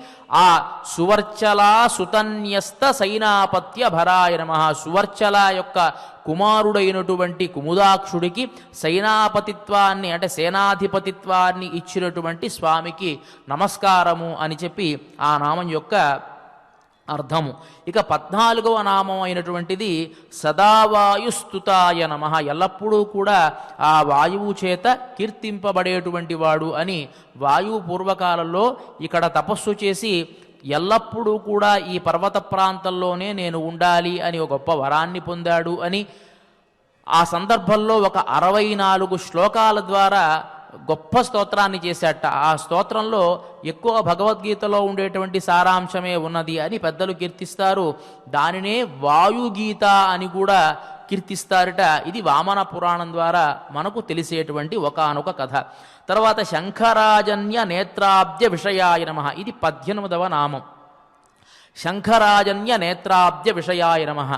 ఆ సువర్చల సుతన్యస్త సైనాపత్య భరాయ నమః, సువర్చల యొక్క కుమారుడైనటువంటి కుముదాక్షుడికి సైనాపతిత్వాన్ని అంటే సేనాధిపతిత్వాన్ని ఇచ్చినటువంటి స్వామికి నమస్కారము అని చెప్పి ఆ నామం యొక్క అర్థము. ఇక 14వ నామం అయినటువంటిది సదావాయుస్తుతాయ నమః, ఎల్లప్పుడూ కూడా ఆ వాయువు చేత కీర్తింపబడేటువంటి వాడు అని. వాయువు పూర్వకాలంలో ఇక్కడ తపస్సు చేసి ఎల్లప్పుడూ కూడా ఈ పర్వత ప్రాంతంలోనే నేను ఉండాలి అని ఒక గొప్ప వరాన్ని పొందాడు అని. ఆ సందర్భంలో ఒక 64 శ్లోకాల ద్వారా గొప్ప స్తోత్రాన్ని చేశాట. ఆ స్తోత్రంలో ఎక్కువ భగవద్గీతలో ఉండేటువంటి సారాంశమే ఉన్నది అని పెద్దలు కీర్తిస్తారు. దానినే వాయుగీత అని కూడా కీర్తిస్తారట. ఇది వామన పురాణం ద్వారా మనకు తెలిసేటువంటి ఒకానొక కథ. తర్వాత శంఖరాజన్య నేత్రాబ్జ విషయాయ నమః, ఇది 18వ నామం. శంఖరాజన్య నేత్రాబ్జ విషయాయ నమః.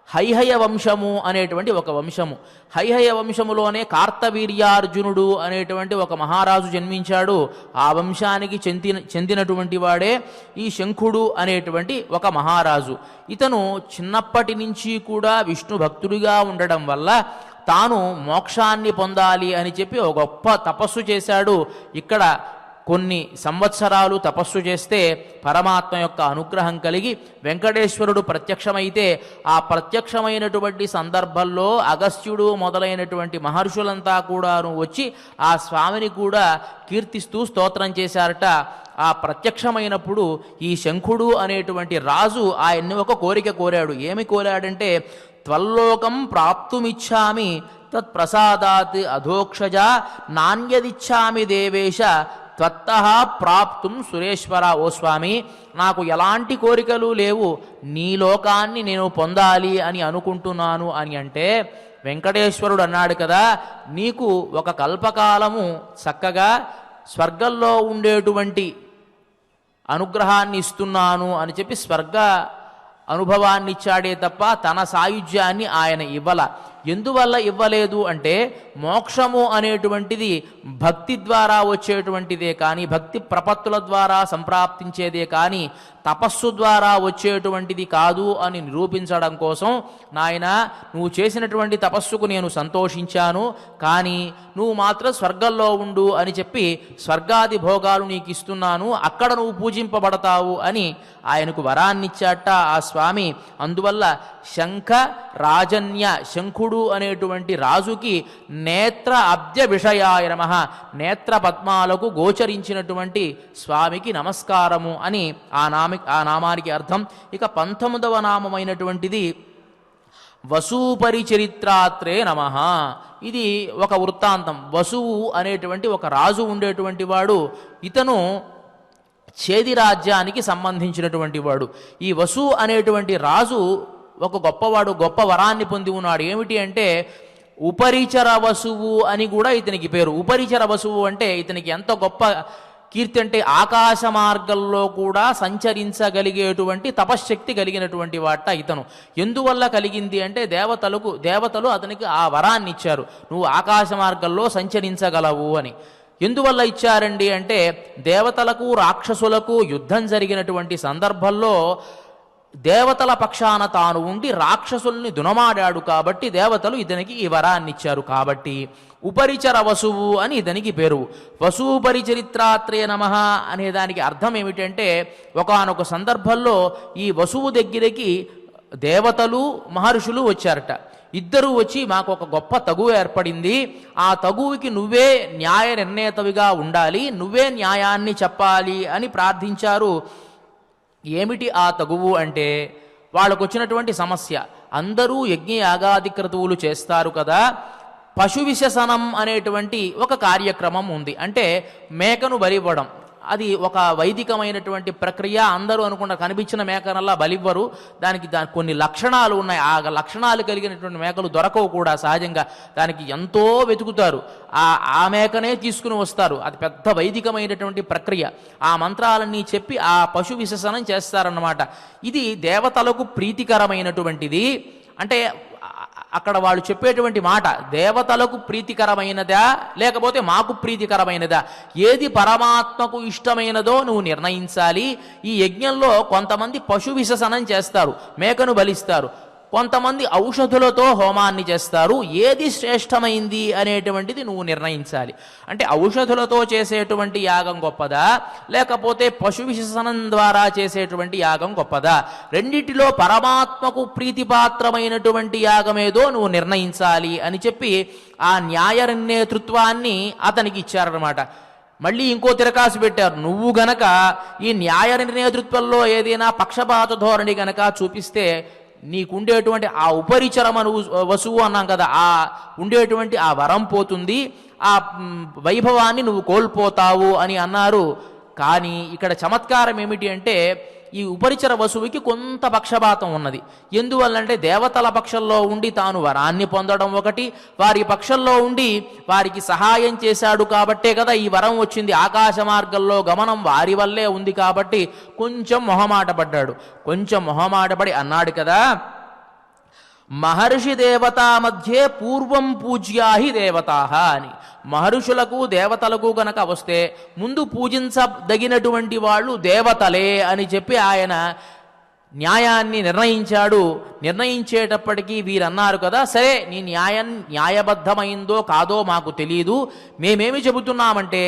హైహయ వంశము అనేటువంటి ఒక వంశము. హైహయ వంశములోనే కార్తవీర్యార్జునుడు అనేటువంటి ఒక మహారాజు జన్మించాడు. ఆ వంశానికి చెందినటువంటి వాడే ఈ శంఖుడు అనేటువంటి ఒక మహారాజు. ఇతను చిన్నప్పటి నుంచి కూడా విష్ణు భక్తుడిగా ఉండడం వల్ల తాను మోక్షాన్ని పొందాలి అని చెప్పి ఒక గొప్ప తపస్సు చేశాడు. ఇక్కడ కొన్ని సంవత్సరాలు తపస్సు చేస్తే పరమాత్మ యొక్క అనుగ్రహం కలిగి వెంకటేశ్వరుడు ప్రత్యక్షమైతే ఆ ప్రత్యక్షమైనటువంటి సందర్భంలో అగస్త్యుడు మొదలైనటువంటి మహర్షులంతా కూడాను వచ్చి ఆ స్వామిని కూడా కీర్తిస్తూ స్తోత్రం చేశారట. ఆ ప్రత్యక్షమైనప్పుడు ఈ శంఖుడు అనేటువంటి రాజు ఆయన్ని ఒక కోరిక కోరాడు. ఏమి కోరాడంటే, త్వల్లోకం ప్రాప్తుమిచ్చామి తత్ప్రసాదాత్ అధోక్షజ నాణ్యదిచ్చామి దేవేశ త్వత్తః ప్రాప్తుం సురేశ్వర. ఓ స్వామి, నాకు ఎలాంటి కోరికలు లేవు, నీ లోకాన్ని నేను పొందాలి అని అనుకుంటున్నాను అని అంటే, వెంకటేశ్వరుడు అన్నాడు కదా, నీకు ఒక కల్పకాలము చక్కగా స్వర్గంలో ఉండేటువంటి అనుగ్రహాన్ని ఇస్తున్నాను అని చెప్పి స్వర్గ అనుభవాన్ని ఇచ్చాడే తప్ప తన సాయుధ్యాన్ని ఆయన ఇవ్వల. ఎందువల్ల ఇవ్వలేదు అంటే మోక్షము అనేటువంటిది భక్తి ద్వారా వచ్చేటువంటిదే కానీ, భక్తి ప్రపత్తుల ద్వారా సంప్రాప్తించేదే కానీ తపస్సు ద్వారా వచ్చేటువంటిది కాదు అని నిరూపించడం కోసం, నాయన నువ్వు చేసినటువంటి తపస్సుకు నేను సంతోషించాను, కానీ నువ్వు మాత్రం స్వర్గంలో ఉండు అని చెప్పి స్వర్గాది భోగాలు నీకు ఇస్తున్నాను, అక్కడ నువ్వు పూజింపబడతావు అని ఆయనకు వరాన్నిచ్చాట ఆ స్వామి. అందువల్ల శంఖ రాజన్య, శంఖుడు అనేటువంటి రాజుకి నేత్ర అబ్జ విషయాయ నమః, నేత్ర పద్మాలకు గోచరించినటువంటి స్వామికి నమస్కారము అని ఆ నామానికి అర్థం. ఇక 19వ నామమైనటువంటిది వసూపరిచరిత్రాత్రే నమః. ఇది ఒక వృత్తాంతం. వసువు అనేటువంటి ఒక రాజు ఉండేటువంటి వాడు, ఇతను చేది రాజ్యానికి సంబంధించినటువంటి వాడు. ఈ వసు అనేటువంటి రాజు ఒక గొప్పవాడు, గొప్ప వరాన్ని పొంది ఉన్నాడు. ఏమిటి అంటే ఉపరిచర వసువు అని కూడా ఇతనికి పేరు. ఉపరిచర వసువు అంటే ఇతనికి ఎంత గొప్ప కీర్తి అంటే ఆకాశ మార్గంలో కూడా సంచరించగలిగేటువంటి తపశ్శక్తి కలిగినటువంటి వాట ఇతను. ఎందువల్ల కలిగింది అంటే దేవతలు అతనికి ఆ వరాన్ని ఇచ్చారు, నువ్వు ఆకాశ మార్గంలో సంచరించగలవు అని. ఎందువల్ల ఇచ్చారండి అంటే దేవతలకు రాక్షసులకు యుద్ధం జరిగినటువంటి సందర్భంలో దేవతల పక్షాన తాను ఉండి రాక్షసుల్ని దునమాడాడు కాబట్టి దేవతలు ఇతనికి ఈ వరాన్ని ఇచ్చారు. కాబట్టి ఉపరిచర వసువు అని ఇతనికి పేరు. వసూపరిచరిత్రాత్రే నమః అనే దానికి అర్థం ఏమిటంటే ఒకానొక సందర్భంలో ఈ వసువు దగ్గరికి దేవతలు మహర్షులు వచ్చారట. ఇద్దరూ వచ్చి మాకు ఒక గొప్ప తగువ ఏర్పడింది, ఆ తగువుకి నువ్వే న్యాయ నిర్ణేతవిగా ఉండాలి, నువ్వే న్యాయాన్ని చెప్పాలి అని ప్రార్థించారు. ఏమిటి ఆ తగువు అంటే వాళ్ళకు వచ్చినటువంటి సమస్య, అందరూ యజ్ఞయాగాది క్రతువులు చేస్తారు కదా, పశు విశసనం అనేటువంటి ఒక కార్యక్రమం ఉంది. అంటే మేకను బలివ్వడం, అది ఒక వైదికమైనటువంటి ప్రక్రియ. అందరూ అనుకుంటా కనిపించిన మేకనల్లా బలివ్వరు, దానికి కొన్ని లక్షణాలు ఉన్నాయి. ఆ లక్షణాలు కలిగినటువంటి మేకలు దొరకవు కూడా సహజంగా, దానికి ఎంతో వెతుకుతారు, ఆ మేకనే తీసుకుని వస్తారు. అది పెద్ద వైదికమైనటువంటి ప్రక్రియ. ఆ మంత్రాలన్నీ చెప్పి ఆ పశు విశసనం చేస్తారన్నమాట. ఇది దేవతలకు ప్రీతికరమైనటువంటిది. అంటే అక్కడ వాళ్ళు చెప్పేటువంటి మాట దేవతలకు ప్రీతికరమైనదా లేకపోతే మాకు ప్రీతికరమైనదా, ఏది పరమాత్మకు ఇష్టమైనదో నువ్వు నిర్ణయించాలి. ఈ యజ్ఞంలో కొంతమంది పశు విశసనం చేస్తారు, మేకను బలిస్తారు, కొంతమంది ఔషధులతో హోమాన్ని చేస్తారు. ఏది శ్రేష్టమైంది అనేటువంటిది నువ్వు నిర్ణయించాలి. అంటే ఔషధులతో చేసేటువంటి యాగం గొప్పదా లేకపోతే పశు విశసనం ద్వారా చేసేటువంటి యాగం గొప్పదా, రెండిటిలో పరమాత్మకు ప్రీతిపాత్రమైనటువంటి యాగమేదో నువ్వు నిర్ణయించాలి అని చెప్పి ఆ న్యాయ నేతృత్వాన్ని అతనికి ఇచ్చారన్నమాట. మళ్ళీ ఇంకో తిరకాసు పెట్టారు, నువ్వు గనక ఈ న్యాయ నేతృత్వంలో ఏదైనా పక్షపాత ధోరణి గనక చూపిస్తే నీకుండేటువంటి ఆ ఉపరిచరమను వసువు అన్నాం కదా, ఆ ఉండేటువంటి ఆ వరం పోతుంది, ఆ వైభవాన్ని నువ్వు కోల్పోతావు అని అన్నారు. కానీ ఇక్కడ చమత్కారం ఏమిటి అంటే ఈ ఉపరిచర వసువుకి కొంత పక్షపాతం ఉన్నది. ఎందువల్లంటే దేవతల పక్షంలో ఉండి తాను వరాన్ని పొందడం ఒకటి, వారి పక్షంలో ఉండి వారికి సహాయం చేశాడు కాబట్టే కదా ఈ వరం వచ్చింది. ఆకాశ మార్గంలో గమనం వారి వల్లే ఉంది కాబట్టి కొంచెం మొహమాటపడ్డాడు. కొంచెం మొహమాటపడి అన్నాడు కదా, మహర్షి దేవతా మధ్యే పూర్వం పూజ్యాహి దేవతాః అని. మహర్షులకు దేవతలకు గనక వస్తే ముందు పూజించదగినటువంటి వాళ్ళు దేవతలే అని చెప్పి ఆయన న్యాయాన్ని నిర్ణయించాడు. నిర్ణయించేటప్పటికీ వీరన్నారు కదా, సరే నీ న్యాయబద్ధమైందో కాదో మాకు తెలియదు, మేమేమి చెబుతున్నామంటే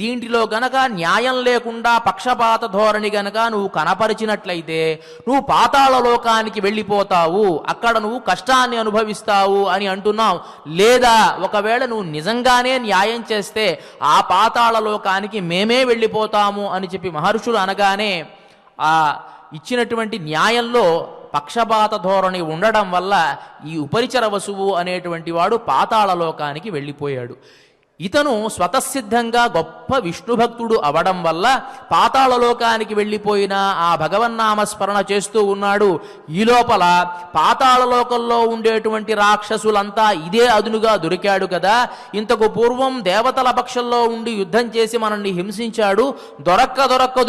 దీంట్లో గనక న్యాయం లేకుండా పక్షపాత ధోరణి గనక నువ్వు కనపరిచినట్లయితే నువ్వు పాతాళ లోకానికి వెళ్ళిపోతావు, అక్కడ నువ్వు కష్టాన్ని అనుభవిస్తావు అని అంటున్నావు. లేదా ఒకవేళ నువ్వు నిజంగానే న్యాయం చేస్తే ఆ పాతాళ లోకానికి మేమే వెళ్ళిపోతాము అని చెప్పి మహర్షులు అనగానే ఆ ఇచ్చినటువంటి న్యాయంలో పక్షపాత ధోరణి ఉండడం వల్ల ఈ ఉపరిచర వసువు అనేటువంటి వాడు పాతాళ లోకానికి వెళ్ళిపోయాడు. ఇతను స్వతసిద్ధంగా గొప్ప విష్ణుభక్తుడు అవడం వల్ల పాతాళలోకానికి వెళ్ళిపోయిన ఆ భగవన్నామస్మరణ చేస్తూ ఉన్నాడు. ఈ లోపల పాతాళలోకంలో ఉండేటువంటి రాక్షసులంతా ఇదే అదునుగా దొరికాడు కదా, ఇంతకు పూర్వం దేవతల పక్షంలో ఉండి యుద్ధం చేసి మనల్ని హింసించాడు, దొరక్క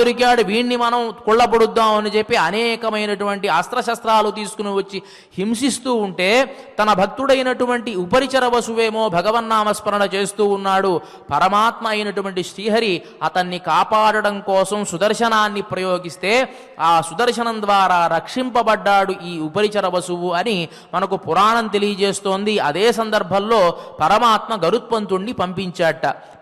దొరికాడు, వీణ్ణి మనం కుళ్ళబొడుద్దాం అని చెప్పి అనేకమైనటువంటి అస్త్రశస్త్రాలు తీసుకుని వచ్చి హింసిస్తూ ఉంటే తన భక్తుడైనటువంటి ఉపరిచర వసువేమో భగవన్నామస్మరణ చేస్తూ ఉన్నాడు. పరమాత్మ అయినటువంటి శ్రీహరి అతన్ని కాపాడడం కోసం సుదర్శనాన్ని ప్రయోగిస్తే ఆ సుదర్శనం ద్వారా రక్షింపబడ్డాడు ఈ ఉపరిచర వసువు అని మనకు పురాణం తెలియజేస్తోంది. అదే సందర్భంలో పరమాత్మ గరుత్మంతుణ్ణి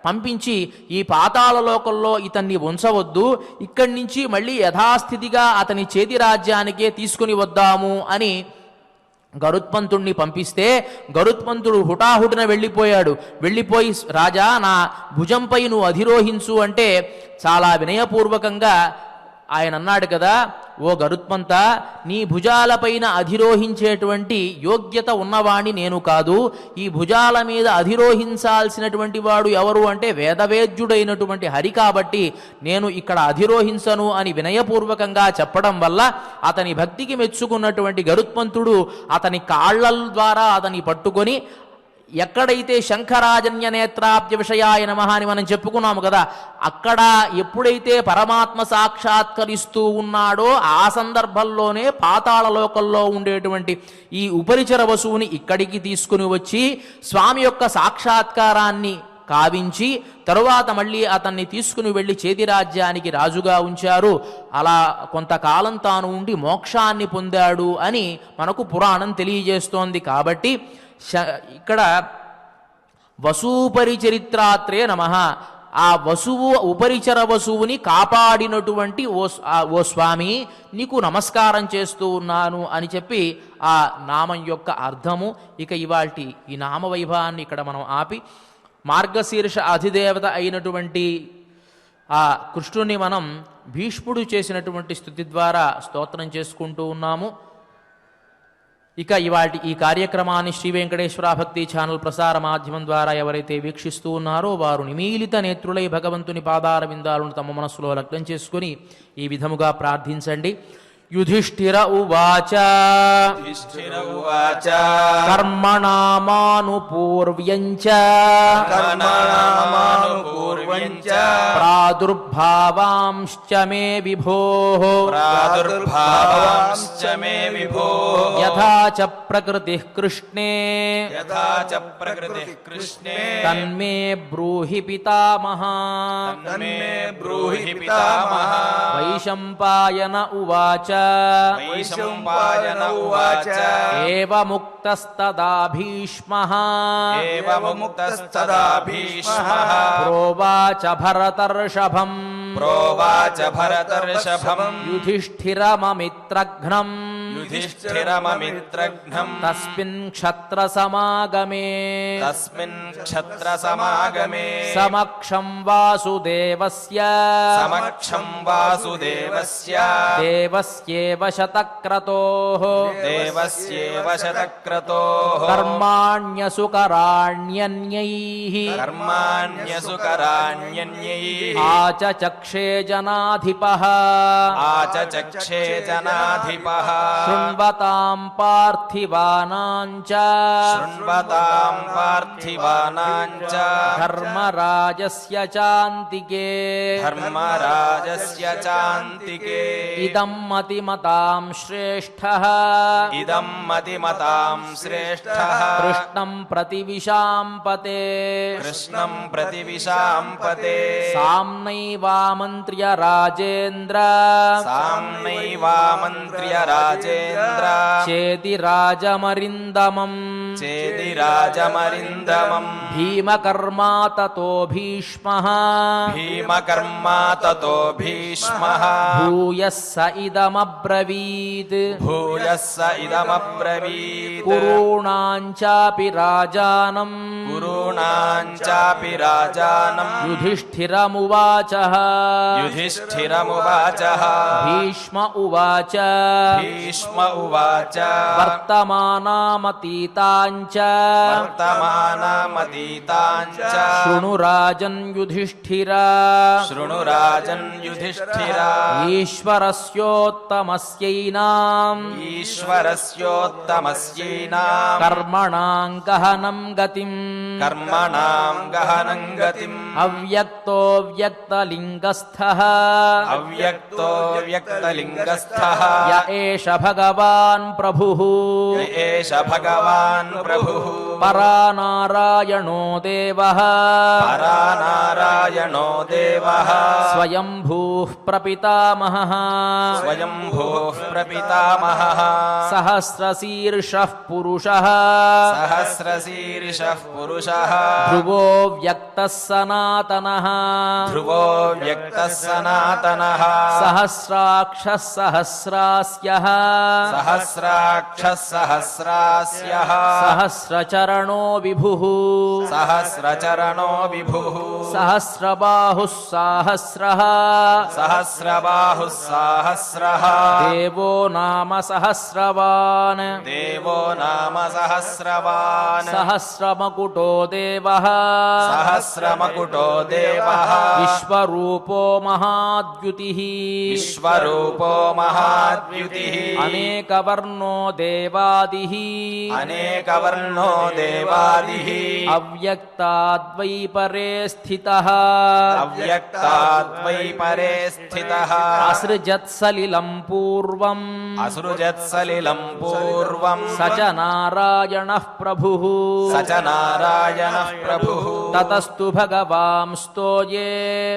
పంపించి ఈ పాతాళ లోకంలో ఇతన్ని ఉంచవద్దు, ఇక్కడి నుంచి మళ్ళీ యథాస్థితిగా అతని చేతి రాజ్యానికే తీసుకుని వద్దాము అని గరుత్మంతుణ్ణి పంపిస్తే గరుత్మంతుడు హుటాహుటిన వెళ్ళిపోయి రాజా నా భుజంపై నువ్వు అధిరోహించు అంటే చాలా వినయపూర్వకంగా ఆయన అన్నాడు కదా, ఓ గరుత్మంత, నీ భుజాలపైన అధిరోహించేటువంటి యోగ్యత ఉన్నవాణ్ణి నేను కాదు. ఈ భుజాల మీద అధిరోహించాల్సినటువంటి వాడు ఎవరు అంటే వేదవేద్యుడైనటువంటి హరి, కాబట్టి నేను ఇక్కడ అధిరోహించను అని వినయపూర్వకంగా చెప్పడం వల్ల అతని భక్తికి మెచ్చుకున్నటువంటి గరుత్మంతుడు అతని కాళ్ల ద్వారా అతని పట్టుకొని ఎక్కడైతే శంఖరాజన్య నేత్రాబ్జ విషయాయ నమః అని మనం చెప్పుకున్నాము కదా, అక్కడ ఎప్పుడైతే పరమాత్మ సాక్షాత్కరిస్తూ ఉన్నాడో ఆ సందర్భంలోనే పాతాళలోకంలో ఉండేటువంటి ఈ ఉపరిచర వసువుని ఇక్కడికి తీసుకుని వచ్చి స్వామి యొక్క సాక్షాత్కారాన్ని కావించి తరువాత మళ్ళీ అతన్ని తీసుకుని వెళ్ళి చేతిరాజ్యానికి రాజుగా ఉంచారు. అలా కొంతకాలం తాను ఉండి మోక్షాన్ని పొందాడు అని మనకు పురాణం తెలియజేస్తోంది. కాబట్టి ఇక్కడ వసూపరిచరిత్రాత్రే నమః, ఆ వసువు ఉపరిచర వసువుని కాపాడినటువంటి ఓ స్వామి నీకు నమస్కారం చేస్తూ ఉన్నాను అని చెప్పి ఆ నామం యొక్క అర్థము. ఇక ఇవాల్టి ఈ నామవైభవాన్ని ఇక్కడ మనం ఆపి మార్గశీర్ష అధిదేవత అయినటువంటి ఆ కృష్ణుని మనం భీష్ముడు చేసినటువంటి స్తుతి ద్వారా స్తోత్రం చేసుకుంటూ ఉన్నాము. ఇక ఇవాటి ఈ కార్యక్రమాన్ని శ్రీ వెంకటేశ్వర భక్తి ఛానల్ ప్రసార మాధ్యమం ద్వారా ఎవరైతే వీక్షిస్తూ ఉన్నారో వారు నిమీలిత నేత్రులై భగవంతుని పాదార విందాలను తమ మనస్సులో లగ్నం చేసుకుని ఈ విధముగా ప్రార్థించండి. యుధిష్ఠిర ఉవాచ కర్మణామానుపూర్వ్యంచ ప్రాదుర్భావాంశ్చ మే విభోః యథా చ ప్రకృతిః కృష్ణే తన్మే బ్రూహి పితామహ. వైశంపాయన ఉవాచ ఏవముక్తస్తదా భీష్మః ప్రోవాచ భరతర్షభం యుధిష్ఠిరమమిత్రఘ్నం తస్మిన్ క్షత్రసమాగమే సమక్షం వాసుదేవస్య దేవస్యేవ శతక్రతోః కర్మాణ్యసుకరాణ్యన్యైః ఆచచక్షే జనాధిపః శృణ్వతాం పార్థివానాంచ ధర్మరాజస్య చాంతికే ఇదం మతిమతాం శ్రేష్ఠః కృష్ణం ప్రతివిశాంపతే సామ్నైవామంత్ర్య రాజేంద్ర చేతి రాజమరిందమం భీమకర్మా తతో భీష్మః భూయః స ఇదమబ్రవీత్ కురూణాంచాపి రాజానం యుధిష్ఠిరమువాచ భీష్మ ఉవాచ వర్తమానామతీతాయ वर्तमानमतीताञ्च शृणु राजन् युधिष्ठिरा शृणु राजन् युधिष्ठिरा ईश्वरस्योत्तमस्यैनाम् ईश्वरस्योत्तमस्यैनाम् कर्मणां गहनं गतिम् गतिम् अव्यक्तो व्यक्तलिङ्गस्थः अव्यक्तो व्यक्तलिङ्गस्थः य एष भगवान् प्रभुः य एष भगवान् प्रभुः परानारायणो देवः परानारायणो देवः स्वयंभूः प्रपितामहः स्वयंभूः प्रपितामहः सहस्रशीर्षः पुरुषः सहस्रशीर्षः पुरुषः ध्रुवो व्यक्तः सनातनः ध्रुवो व्यक्तः सनातनः सहस्राक्षः सहस्रास्यः सहस्राक्षः सहस्रास्यः सहस्रचरणो विभुः सहस्रचरणो विभुः सहस्रबाहुः साहस्रः सहस्रबाहुः साहस्रः देवो नाम सहस्रवान् देवो नाम सहस्रवान् सहस्रमकुटो देवः सहस्रमकुटो देवः विश्वरूपो महाद्युतिः विश्वरूपो महाद्युतिः अनेकवर्णो देवादिः अनेकवर्णो देवादिः अव्यक्ताद्वै परे स्थितः अव्यक्ताद्वै परे स्थितः असृजत्सलिलं पूर्वम् असृजत्सलिलं पूर्वम् स च नारायणः प्रभुः स च नारायणः प्रभुः ततस्तु भगवांस्तो ये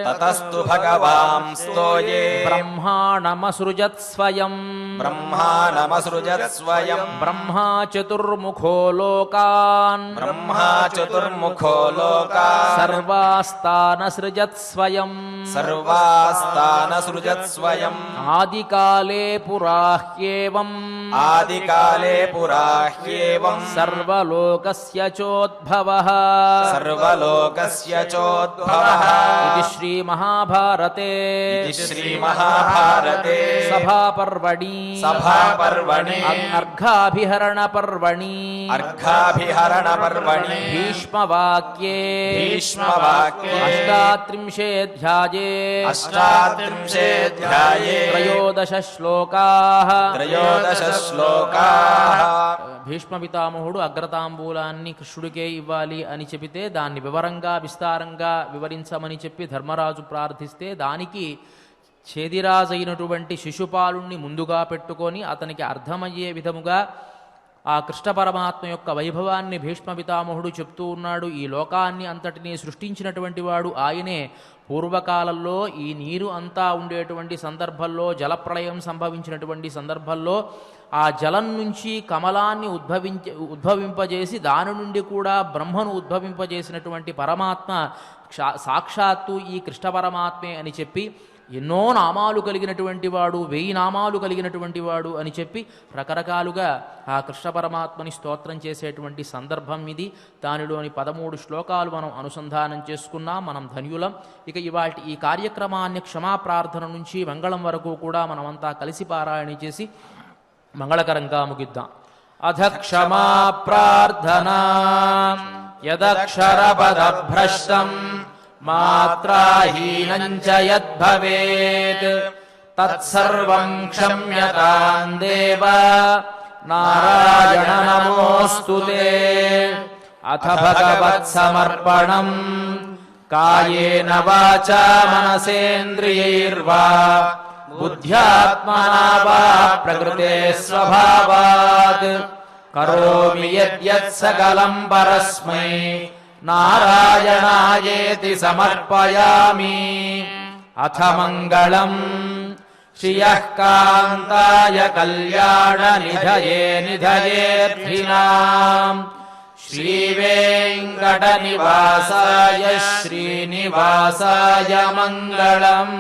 ततस्तु भगवांस्तो ये ब्रह्माणमसृजत् स्वयम् ब्रह्माणमसृजत् स्वयम् ब्रह्मा चतुर्मुखो लोकान् ब्रह्मा चतुर्मुखो लोकान् सर्वास्तानसृजत् स्वयम् सर्वास्तानसृजत् स्वयम् आदिकाले पुरा ह्येवम् आदिकाले पुरा ह्येवम् सर्वलोकस्य चोद्भवः सर्वलोकस्य चोद्भवः इति श्रीमहाभारते श्रीमहाभारते सभापर्वणि अर्घाभिहरणपर्वणि भीष्मवाक्ये अष्टात्रिंशेऽध्याये त्रयोदश श्लोकाः భీష్మ పితామహుడు అగ్రతాంబూలాన్ని కృష్ణుడికే ఇవ్వాలి అని చెబితే దాన్ని వివరంగా విస్తారంగా వివరించమని చెప్పి ధర్మరాజు ప్రార్థిస్తే దానికి ఛేదిరాజు అయినటువంటి శిశుపాలుణ్ణి ముందుగా పెట్టుకొని అతనికి అర్థమయ్యే విధముగా ఆ కృష్ణ పరమాత్మ యొక్క వైభవాన్ని భీష్మ పితామహుడు చెప్తూ ఉన్నాడు. ఈ లోకాన్ని అంతటినీ సృష్టించినటువంటి వాడు ఆయనే. పూర్వకాలంలో ఈ నీరు అంతా ఉండేటువంటి సందర్భంలో జలప్రళయం సంభవించినటువంటి సందర్భంలో ఆ జలం నుంచి కమలాన్ని ఉద్భవింపజేసి దాని నుండి కూడా బ్రహ్మను ఉద్భవింపజేసినటువంటి పరమాత్మ సాక్షాత్తు ఈ కృష్ణ పరమాత్మే అని చెప్పి ఎన్నో నామాలు కలిగినటువంటి వాడు 1000 నామాలు కలిగినటువంటి వాడు అని చెప్పి రకరకాలుగా ఆ కృష్ణ పరమాత్మని స్తోత్రం చేసేటువంటి సందర్భం ఇది. దానిలోని 13 శ్లోకాలు మనం అనుసంధానం చేసుకున్నాం. మనం ధన్యులం. ఇక ఇవాల్టి ఈ కార్యక్రమాన్ని క్షమాప్రార్థన నుంచి మంగళం వరకు కూడా మనమంతా కలిసి పారాయణ చేసి మంగళకరంగా ముగిద్దాం. అధ క్షమా ప్రార్థనా యదక్షరపదభ్రష్టం మాత్రాహీనం చ యద్భవేత్ తత్సర్వం క్షమ్యతాం దేవ నారాయణ నమోస్తుతే. అథ భగవత్సమర్పణం కాయేన వాచా మనసేంద్రియైర్వా బుద్ధ్యాత్మనా వా ప్రకృతే స్వభావాత్ కరోమి యద్యత్ సకలం పరస్మై నారాయణాయేతి సమర్పయామి. అథ మంగళం శ్రియః కాంతాయ కళ్యాణ నిధయే నిధయేర్థినాం శ్రీవేంకట నివాసాయ శ్రీనివాసాయ మంగళం.